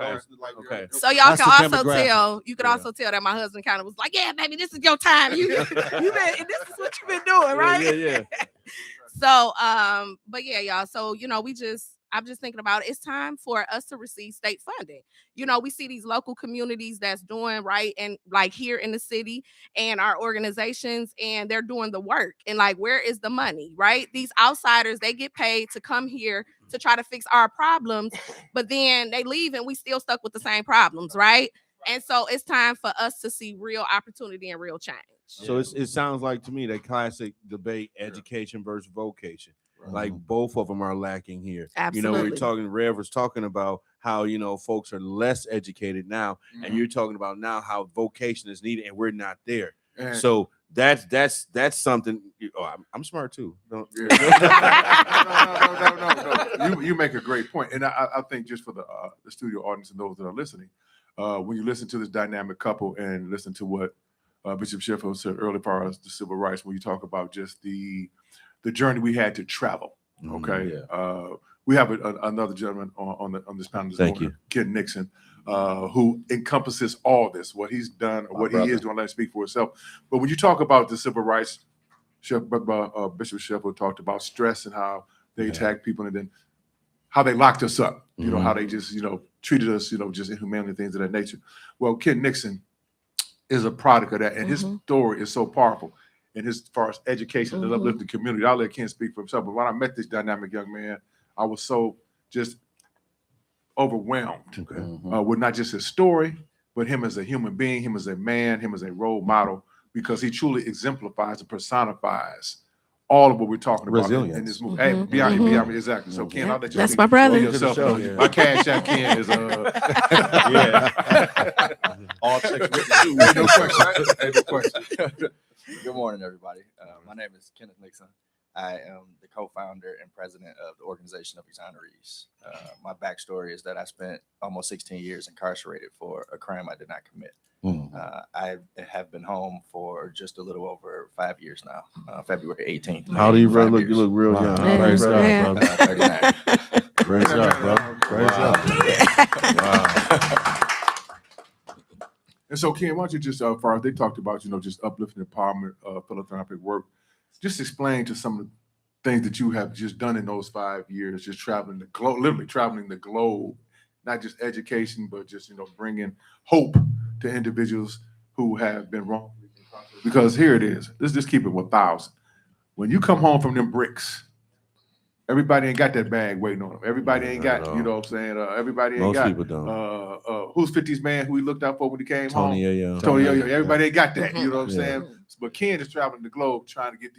so y'all can also tell. You can also tell that my husband kind of was like, "Yeah, baby, this is your time. This is what you've been doing, right?" Yeah. So, but yeah, y'all. So I'm just thinking about it. It's time for us to receive state funding. We see these local communities that's doing right and like here in the city and our organizations, and they're doing the work. And like, where is the money, right? These outsiders, they get paid to come here to try to fix our problems, but then they leave and we still stuck with the same problems, right? And so it's time for us to see real opportunity and real change. So it sounds like to me that classic debate, education versus vocation. Like both of them are lacking here. Absolutely. Rev was talking about how, folks are less educated now, and you're talking about now how vocation is needed and we're not there. So that's something. I'm smart too. No. You make a great point. And I think just for the studio audience and those that are listening, when you listen to this dynamic couple and listen to what Bishop Sheffield said earlier, part of the civil rights, when you talk about just the journey we had to travel. Okay. We have another gentleman on this panel. Thank you. Ken Nixon, who encompasses all this, what he's done, what he is doing. Let him speak for himself. But when you talk about the civil rights, Bishop Sheffield talked about stress and how they attacked people, and then how they locked us up. How they just treated us, just inhumanely, things of that nature. Well, Ken Nixon is a product of that, and his story is so powerful. And as far as education and uplift the community, I'll let Ken speak for himself. But when I met this dynamic young man, I was so just overwhelmed with not just his story, but him as a human being, him as a man, him as a role model, because he truly exemplifies and personifies all of what we're talking about in Resilience. this movie. Hey, beyond exactly. So Ken, I'll let you That's speak my brother. for yourself. Welcome to the show, yeah. My cash app Ken is All checks written too. Ain't no question. Ain't no question. Good morning, everybody. My name is Kenneth Nixon. I am the co-founder and president of the Organization of Exonerees. My backstory is that I spent almost 16 years incarcerated for a crime I did not commit. I have been home for just a little over 5 years now. February 18th. How do you 5 look? years. You look real young. Yeah. Praise Yeah. God, brother. 39. Praise God, brother. Praise God. Wow. And so, Ken, why don't you just, far as they talked about, just uplifting empowerment, philanthropic work, just explain to some of the things that you have just done in those 5 years, just traveling the globe, literally traveling the globe, not just education, but just, bringing hope to individuals who have been wrongly incarcerated. Because here it is. Let's just keep it 1,000. When you come home from them bricks, everybody ain't got that bag waiting on them. Everybody ain't got, you know what I'm saying? Everybody ain't Most got. people don't. Who's 50's man who he looked out for when he came home? Tony Yayo. Tony Yayo. Everybody ain't got that. You know what I'm Yeah. saying? But Ken is traveling the globe trying to get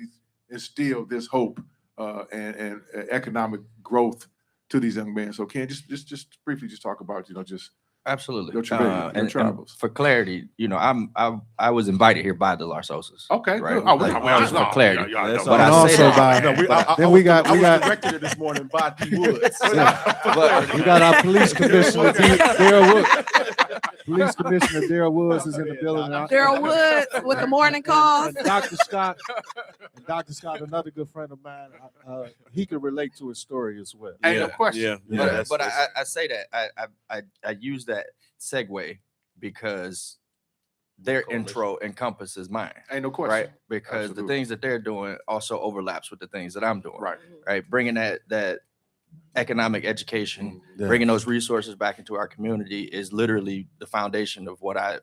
instill this hope and economic growth to these young men. So Ken, just briefly talk about, just Absolutely. your travels. For clarity, I was invited here by the Larsosas. Okay, right? good. Oh, Just for clarity. But I say that. Then we got directed it this morning by D. Woods. we got our police commissioner, Daryl Woods. Police Commissioner Daryl Woods is in the building. Daryl Woods with the morning calls. And Dr. Scott, another good friend of mine, he could relate to his story as well. Ain't no question. Yeah. But I say that I use that segue because their intro encompasses mine. Ain't no question. Right? Because the things that they're doing also overlaps with the things that I'm doing. Right. Bringing that economic education, bringing those resources back into our community is literally the foundation of what I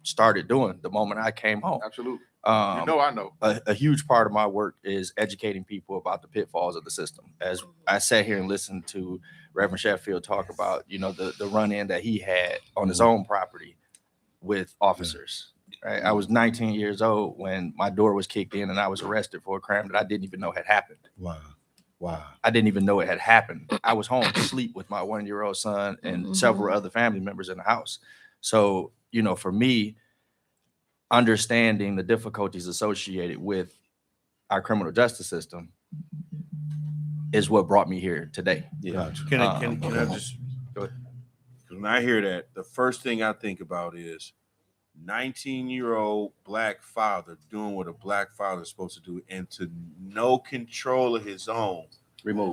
started doing the moment I came home. Absolutely. I know. A huge part of my work is educating people about the pitfalls of the system. As I sat here and listened to Reverend Sheffield talk about, the run-in that he had on his own property with officers. Right? I was 19 years old when my door was kicked in and I was arrested for a crime that I didn't even know had happened. Wow. I didn't even know it had happened. I was home asleep with my 1-year-old son and several other family members in the house. So, for me, understanding the difficulties associated with our criminal justice system is what brought me here today. Yeah. Can I just go ahead? When I hear that, the first thing I think about is 19-year-old black father doing what a black father is supposed to do, and to no control of his own.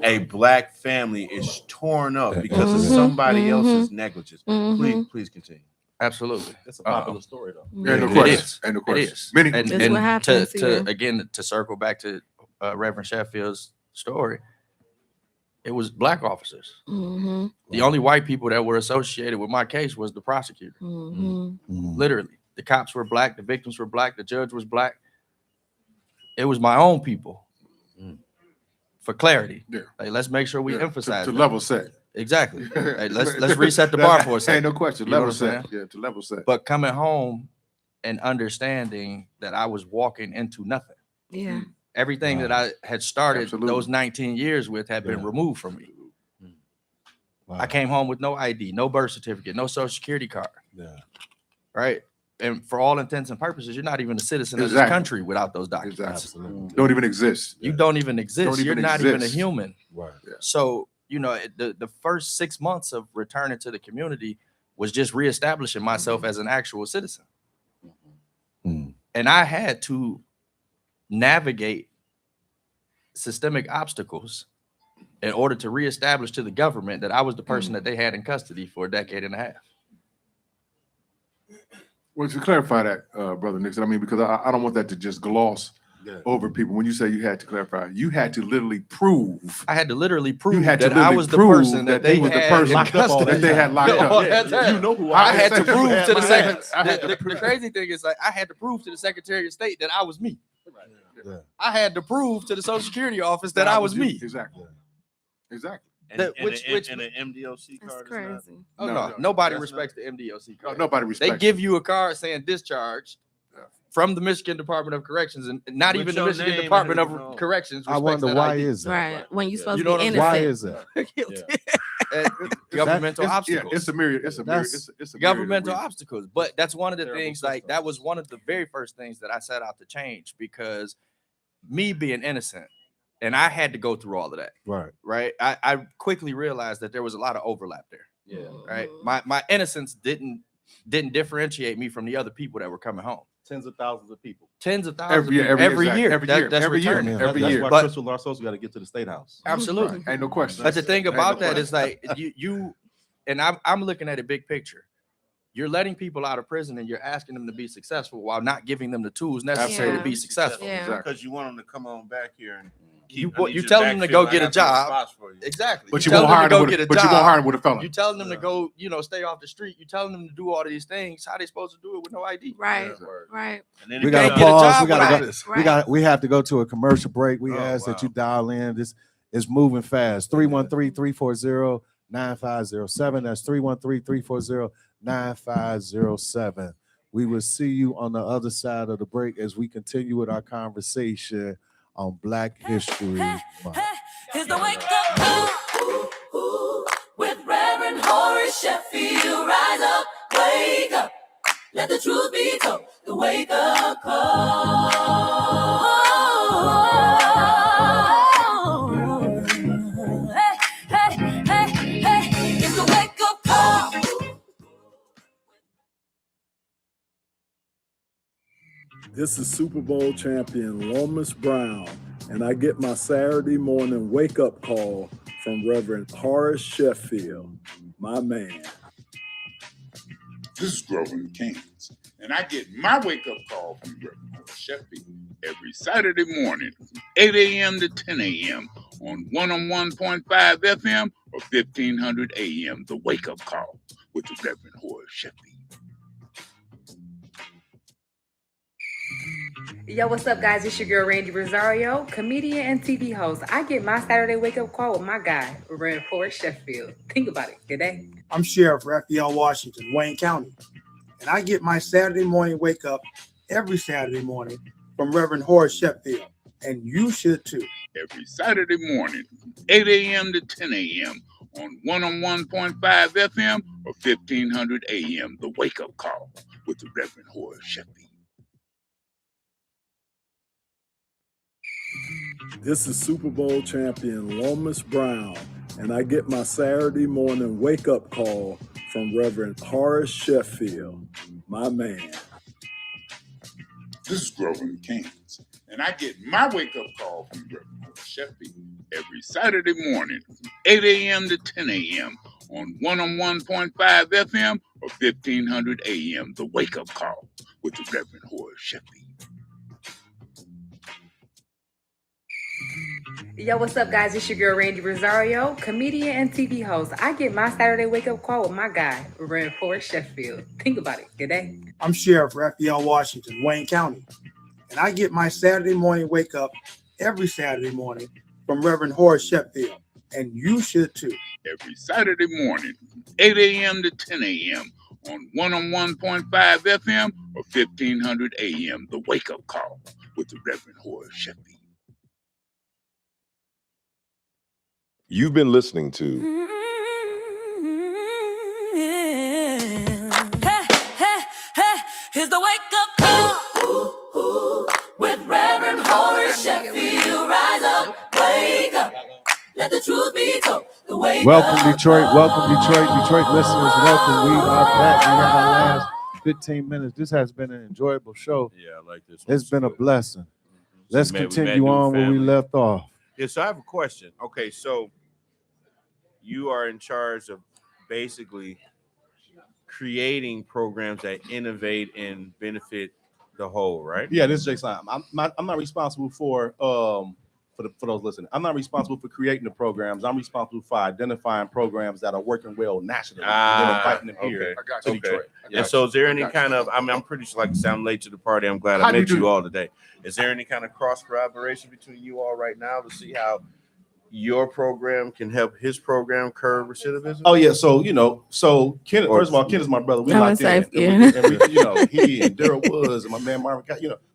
A black family is torn up because of somebody else's negligence. Please continue. Absolutely. It's a popular story, though. Ain't no question. It is. Many. And what happens here. To circle back to Reverend Sheffield's story, it was black officers. The only white people that were associated with my case was the prosecutor. Literally, the cops were black, the victims were black, the judge was black. It was my own people. For clarity, let's make sure we emphasize to that. level set. Exactly. Let's reset the bar for a second. Ain't no question. You know Level what I'm set. saying? Yeah, to level set. But coming home and understanding that I was walking into nothing. Yeah. Everything that I had started those 19 years with had been removed from me. I came home with no ID, no birth certificate, no social security card. Right. And for all intents and purposes, you're not even a citizen of this country without those documents. Don't even exist. You don't even exist. You're not even a human. Right. So, the first 6 months of returning to the community was just reestablishing myself as an actual citizen. And I had to navigate systemic obstacles in order to reestablish to the government that I was the person that they had in custody for a decade and a half. Well, to clarify that, Brother Nixon, because I don't want that to just gloss over people. When you say you had to clarify, you had to literally prove. I had to literally prove that I was the person that they had locked up. That they had locked up. You know who I had to prove to the secretary. The crazy thing is, I had to prove to the Secretary of State that I was me. I had to prove to the Social Security office that I was me. Exactly. And an MDOC card. Crazy. Nobody respects the MDOC card. Nobody respects. They give you a card saying discharge, from the Michigan Department of Corrections, and not With even the your Michigan name Department and of Corrections. I respects wonder that why ID. is that? Right. When you're supposed You to know be what I'm innocent. Why is that? Governmental It's obstacles. a myriad. It's a myriad. That's It's a myriad of Governmental reasons. obstacles. But that's one of the Terrible things, like that was one of the very first things that I set out to change, because me being innocent, and I had to go through all of that. Right. I quickly realized that there was a lot of overlap there. Yeah. Right. My innocence didn't differentiate me from the other people that were coming home. Tens of thousands of people. Tens of thousands Every year, every exactly. year. Every year, That's every year, returning. every That's year. why But Crystal Larsosa got to get to the State House. absolutely. Ain't no question. But the thing Ain't about no that question. is, like, you and I'm looking at a big picture. You're letting people out of prison and you're asking them to be successful while not giving them the tools necessary to be successful. Because you want them to come on back here and You telling them to go get a job. Exactly. But You you won't telling hire them to them go with get a but you job. won't hire them with a felony. You telling them to go, stay off the street. You telling them to do all of these things. How they supposed to do it with no ID? Right. Right. And then We if got you to get a pause. job We got to without go. it. We have to go to a commercial break. We Oh, ask that wow. you dial in. This is moving fast. 313-340-9507. That's 313-340-9507. We will see you on the other side of the break as we continue with our conversation on Black History Month. Here's the wake up call with Reverend Horace Sheffield. Rise up, wake up, let the truth be told. The wake up call. Hey, hey, hey, hey, it's the wake up call. This is Super Bowl champion Lomas Brown, and I get my Saturday morning wake-up call from Reverend Horace Sheffield, my man. This is Grover Kings, and I get my wake-up call from Reverend Horace Sheffield every Saturday morning from 8 a.m. to 10 a.m. on 101.5 FM or 1500 a.m. The wake-up call with the Reverend Horace Sheffield. Yo, what's up, guys? It's your girl, Randy Rosario, comedian and TV host. I get my Saturday wake-up call with my guy, Reverend Horace Sheffield. Think about it. Good day. I'm Sheriff Raphael Washington, Wayne County, and I get my Saturday morning wake up every Saturday morning from Reverend Horace Sheffield, and you should too. Every Saturday morning from 8 a.m. to 10 a.m. on 101.5 FM or 1500 a.m. The wake-up call with the Reverend Horace Sheffield. This is Super Bowl champion Lomas Brown, and I get my Saturday morning wake-up call from Reverend Horace Sheffield, my man. This is Grover Kings, and I get my wake-up call from Reverend Horace Sheffield every Saturday morning from 8 a.m. to 10 a.m. on 101.5 FM or 1500 a.m. The wake-up call with the Reverend Horace Sheffield. Yo, what's up, guys? It's your girl, Randy Rosario, comedian and TV host. I get my Saturday wake-up call with my guy, Reverend Horace Sheffield. Think about it. Good day. I'm Sheriff Raphael Washington, Wayne County, and I get my Saturday morning wake up every Saturday morning from Reverend Horace Sheffield, and you should too. Every Saturday morning from 8 a.m. to 10 a.m. on 101.5 FM or 1500 a.m. The wake-up call with the Reverend Horace Sheffield. You've been listening to Hey, hey, hey, here's the wake up call with Reverend Horace Sheffield. Rise up, wake up, let the truth be told. The wake Welcome, up Detroit. call. Welcome, Detroit listeners. Welcome. We are back. We have our last 15 minutes. This has been an enjoyable show. Yeah, I like this. It's been a blessing. Let's We met continue new on where we family. left off. Yeah, so I have a question. Okay, so you are in charge of basically creating programs that innovate and benefit the whole, right? Yeah, this is Jason. I'm not responsible for those listening. I'm not responsible for creating the programs. I'm responsible for identifying programs that are working well nationally and then inviting them here to Detroit. And so is there any kind of, I'm pretty sure, like, sound late to the party. I'm glad How I do you met do you that? all today. Is there any kind of cross collaboration between you all right now to see how your program can help his program curb recidivism? Oh yeah, so so Ken. First of all, Ken is my brother. We I'm locked in, safe, and we, he and Daryl Woods and my man Marvin.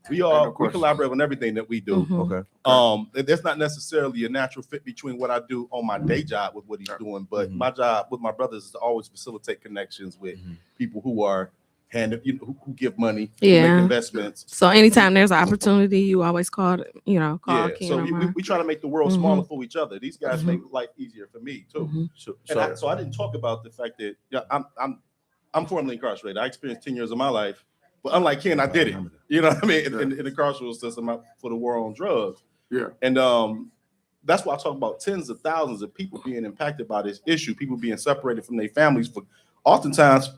We collaborate on everything that we do. Mhm. There's not necessarily a natural fit between what I do on my day job with what he's doing, but my job with my brothers is to always facilitate connections with people who are who give money, who make investments. So anytime there's an opportunity, you always call Yeah, Ken so or we try to make the world Mhm. smaller for each other. These guys Mhm. make life easier for me too. Mhm. So I didn't talk about the fact that I'm formerly incarcerated. I experienced 10 years of my life, but unlike Ken, I did it. You know what I mean? In the carceral system for the war on drugs. Yeah. And that's why I talk about tens of thousands of people being impacted by this issue, people being separated from their families for oftentimes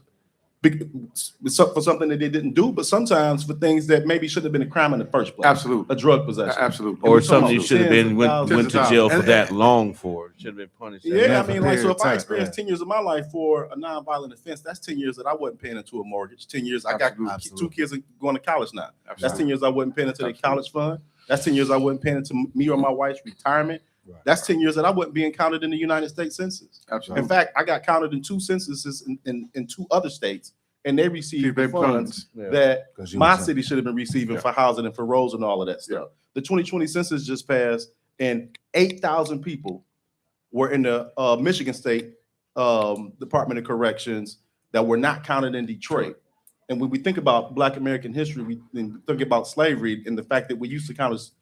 for something that they didn't do, but sometimes for things that maybe shouldn't have been a crime in the first place. Absolutely. A drug possession. Absolutely. Or something you should have been went to jail for that long for. Should have been punished. Yeah, I mean, like, so if I experienced 10 years of my life for a nonviolent offense, that's 10 years that I wasn't paying into a mortgage. 10 years, I got two kids going to college now. That's 10 years I wasn't paying into their college fund. That's 10 years I wasn't paying into me or my wife's retirement. That's 10 years that I wasn't being counted in the United States Census. Absolutely. In fact, I got counted in 2 censuses in 2 other states, and they received the funds that my city should have been receiving for housing and for roads and all of that stuff. The 2020 census just passed, and 8,000 people were in the Michigan State Department of Corrections that were not counted in Detroit. And when we think about Black American history, we think about slavery and the fact that we used to count as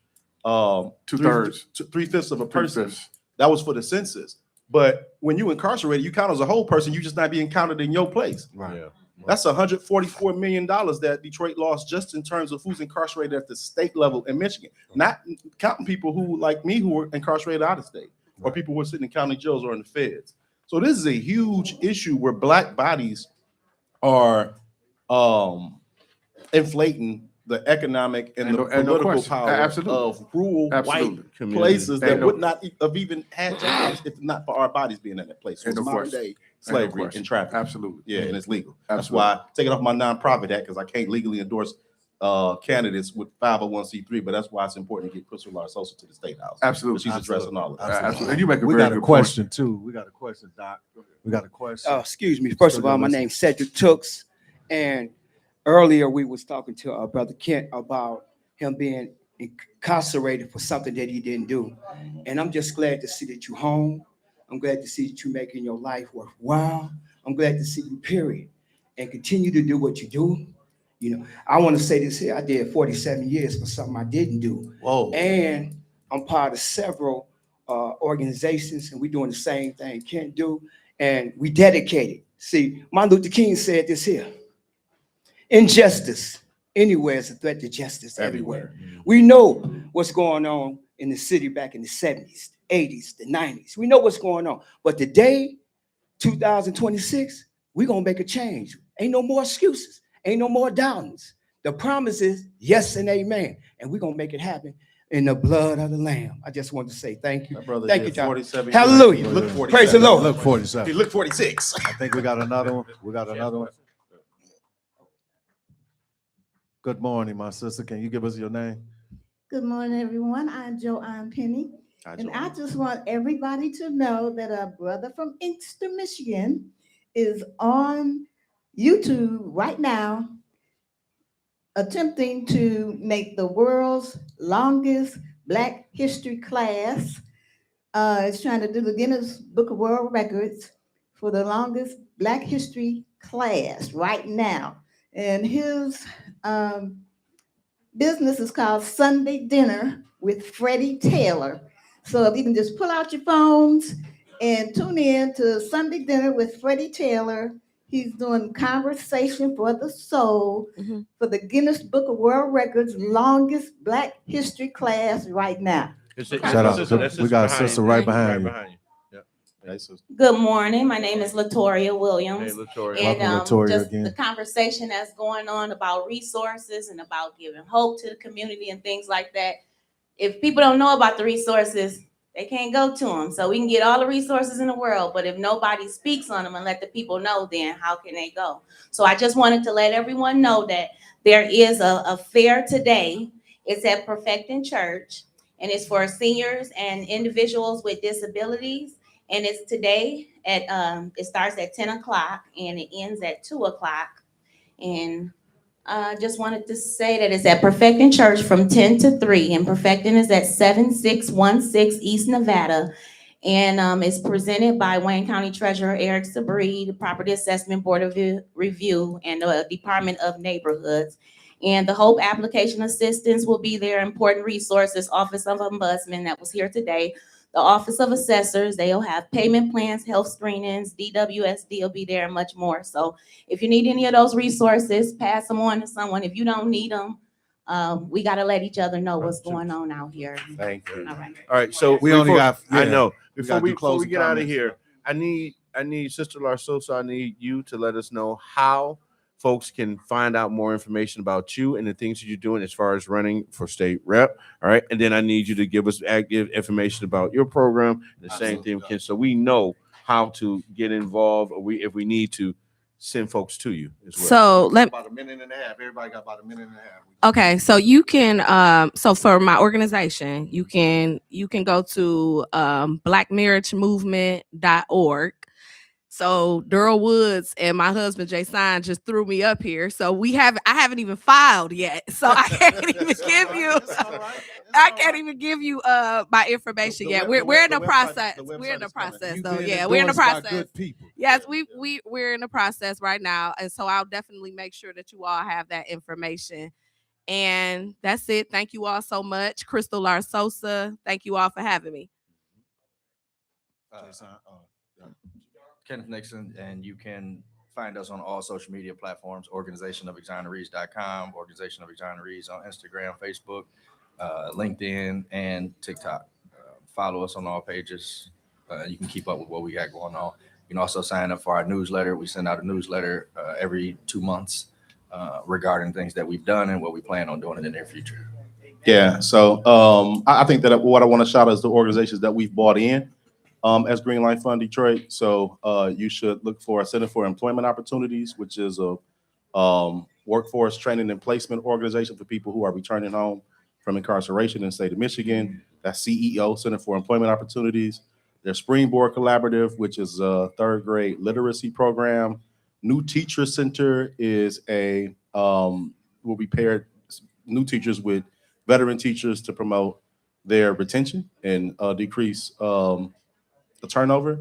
3/5 of a person. That was for the census. But when you incarcerated, you count as a whole person. You're just not being counted in your place. Right. Yeah. That's $144 million that Detroit lost just in terms of who's incarcerated at the state level in Michigan. Not counting people who, like me, who were incarcerated out of state, or people who are sitting in county jails or in the feds. So this is a huge issue where Black bodies are inflating the economic and the political power of rural white places that would not have even had jobs if not for our bodies being in that place. So it's modern day slavery and trafficking. Absolutely. Yeah, and it's legal. That's why I take it off my nonprofit act, because I can't legally endorse candidates with 501c3, but that's why it's important to get Crystal Larsosa to the State House. Absolutely. She's addressing all of that. Absolutely. And you make a We very got a good question point. too. We got a question, Doc. We got a question. Excuse me. First of all, my name's Cedric Tooks, and earlier we was talking to our brother Kent about him being incarcerated for something that he didn't do, and I'm just glad to see that you're home. I'm glad to see that you're making your life worthwhile. I'm glad to see you, period, and continue to do what you do. You know, I want to say this here. I did 47 years for something I didn't do. Whoa. And I'm part of several organizations, and we're doing the same thing Kent do, and we dedicated. See, Martin Luther King said this here: injustice anywhere is a threat to justice everywhere. We know what's going on in the city back in the 70s, 80s, the 90s. We know what's going on. But today, 2026, we're going to make a change. Ain't no more excuses. Ain't no more doubtings. The promise is yes and amen. And we're going to make it happen in the blood of the Lamb. I just want to say thank you. Thank you, John. 47 Hallelujah. He looked 47. Praise the Lord. Look, 47. He looked 46. I think we got another one. We got another one. Good morning, my sister. Can you give us your name? Good morning, everyone. I'm Joanne Penny. And I just want everybody to know that our brother from Inkster, Michigan is on YouTube right now attempting to make the world's longest Black history class. It's trying to do the Guinness Book of World Records for the longest Black history class right now. And his business is called Sunday Dinner with Freddie Taylor. So if you can just pull out your phones and tune in to Sunday Dinner with Freddie Taylor. He's doing Conversation for the Soul for the Guinness Book of World Records longest Black history class right now. Shout out. We got a sister right behind you. Good morning. My name is Latoria Williams. Hey, Latoria. And Welcome, Latoria, just again. the conversation that's going on about resources and about giving hope to the community and things like that. If people don't know about the resources, they can't go to them. So we can get all the resources in the world, but if nobody speaks on them and let the people know, then how can they go? So I just wanted to let everyone know that there is a fair today. It's at Perfecting Church. and it's for seniors and individuals with disabilities. And it's today at it starts at 10 o'clock and it ends at 2 o'clock. And just wanted to say that it's at Perfecting Church from 10 to 3, and Perfecting is at 7616 East Nevada. And it's presented by Wayne County Treasurer Eric Sabree, the Property Assessment Board of Review, and the Department of Neighborhoods. And the Hope Application Assistance will be there, important resources, Office of Ombudsman that was here today, the Office of Assessors, they'll have payment plans, health screenings, DWSD will be there, and much more. So if you need any of those resources, pass them on to someone. If you don't need them, we got to let each other know what's going on out here. Thank you. All right. All right, so We only got- I yeah, know. we Before gotta do we closing get out of comments. here, I need Sister Larsosa, I need you to let us know how folks can find out more information about you and the things that you're doing as far as running for state rep. All right, and then I need you to give us active information about your program. The same thing, Ken, so we know how to get involved, or if we need to send folks to you as well. So let About a minute and a half. Everybody got about a minute and a half. Okay, so you can so for my organization, you can go to blackmarriagemovement.org. So Daryl Woods and my husband Jay Sign just threw me up here. So I haven't even filed yet. So I can't even give you my information yet. We're in the process. We're in the process though. Yeah, we're in the process. Yes, we're in the process right now. And so I'll definitely make sure that you all have that information. And that's it. Thank you all so much. Crystal Larsosa, thank you all for having me. Kenneth Nixon, and you can find us on all social media platforms, organizationofexonerees.com, Organization of Exonerees on Instagram, Facebook, LinkedIn, and TikTok. Follow us on all pages. You can keep up with what we got going on. You can also sign up for our newsletter. We send out a newsletter every 2 months regarding things that we've done and what we plan on doing in the near future. Yeah, so I think that what I want to shout out is the organizations that we've bought in as Green Light Fund Detroit. So you should look for a Center for Employment Opportunities, which is a workforce training and placement organization for people who are returning home from incarceration in the state of Michigan. That's CEO, Center for Employment Opportunities. There's Springboard Collaborative, which is a third grade literacy program. New Teacher Center is will be paired new teachers with veteran teachers to promote their retention and decrease the turnover.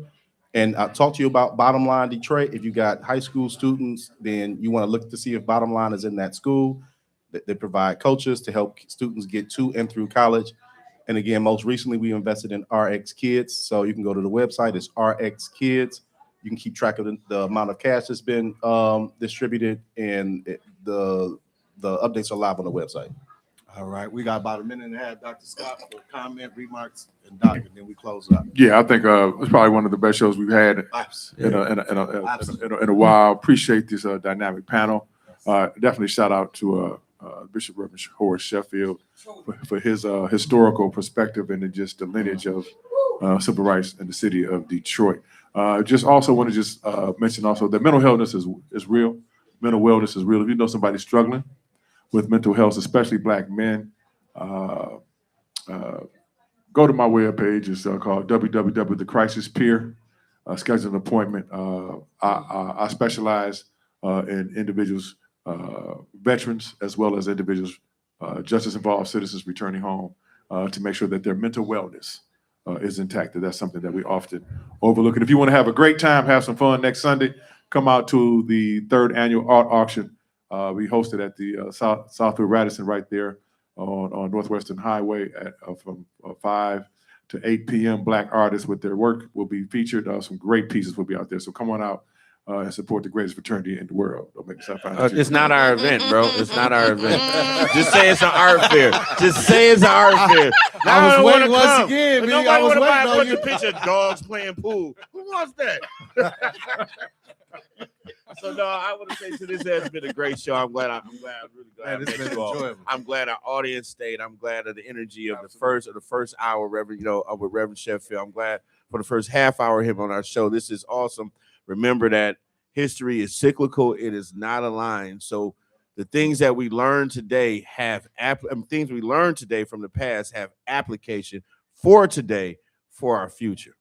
And I talked to you about Bottom Line Detroit. If you got high school students, then you want to look to see if Bottom Line is in that school. They provide coaches to help students get to and through college. And again, most recently, we invested in RX Kids. So you can go to the website. It's RX Kids. You can keep track of the amount of cash that's been distributed, and the updates are live on the website. All right, we got about a minute and a half, Dr. Scott, for comment, remarks, and Doc, and then we close up. Yeah, I think it's probably one of the best shows we've had in a while. Appreciate this dynamic panel. Definitely shout out to Bishop Reverend Horace Sheffield for his historical perspective and just the lineage of civil rights in the city of Detroit. Just also want to just mention also that mental wellness is real. Mental wellness is real. If you know somebody struggling with mental health, especially Black men, go to my webpage. It's called www.thecrisispeer. Schedule an appointment. I specialize in individuals, veterans, as well as individuals, justice-involved citizens returning home to make sure that their mental wellness is intact. That's something that we often overlook. And if you want to have a great time, have some fun next Sunday, come out to the 3rd annual art auction. We hosted at the Southwood Radisson right there on Northwestern Highway from 5 to 8 p.m. Black artists with their work will be featured. Some great pieces will be out there. So come on out and support the greatest fraternity in the world. Don't make yourself It's not our event, bro. It's not our event. Just say it's an art fair. Just say it's an art fair. Now I was waiting once again, man. Nobody want to buy a bunch of pictures of dogs playing pool. Who wants that? So no, I want to say this has been a great show. I'm glad. I'm really glad. Man, it's been enjoyable. I'm glad our audience stayed. I'm glad of the energy of the first hour, Reverend, with Reverend Sheffield. I'm glad for the first half hour of him on our show. This is awesome. Remember that history is cyclical. It is not a line. So The things that we learn today have things we learn today from the past have application for today, for our future.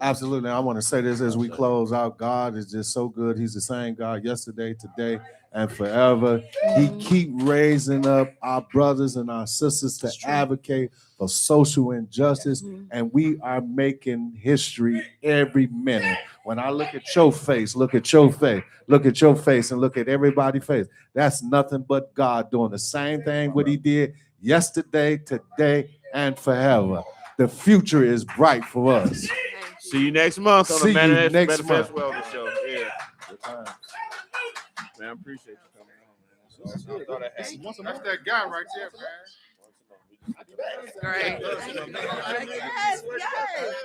Absolutely. I want to say this as we close out. God is just so good. He's the same God yesterday, today, and forever. He keep raising up our brothers and our sisters to advocate for social injustice, and we are making history every minute. When I look at your face, look at your face, look at your face, and look at everybody's face, that's nothing but God doing the same thing what he did yesterday, today, and forever. The future is bright for us. See you next month on the See you next Manifest month. Wellness Show. Yeah. Man, I appreciate you coming on, man. That's that guy right there, man. Great. Yes, yes.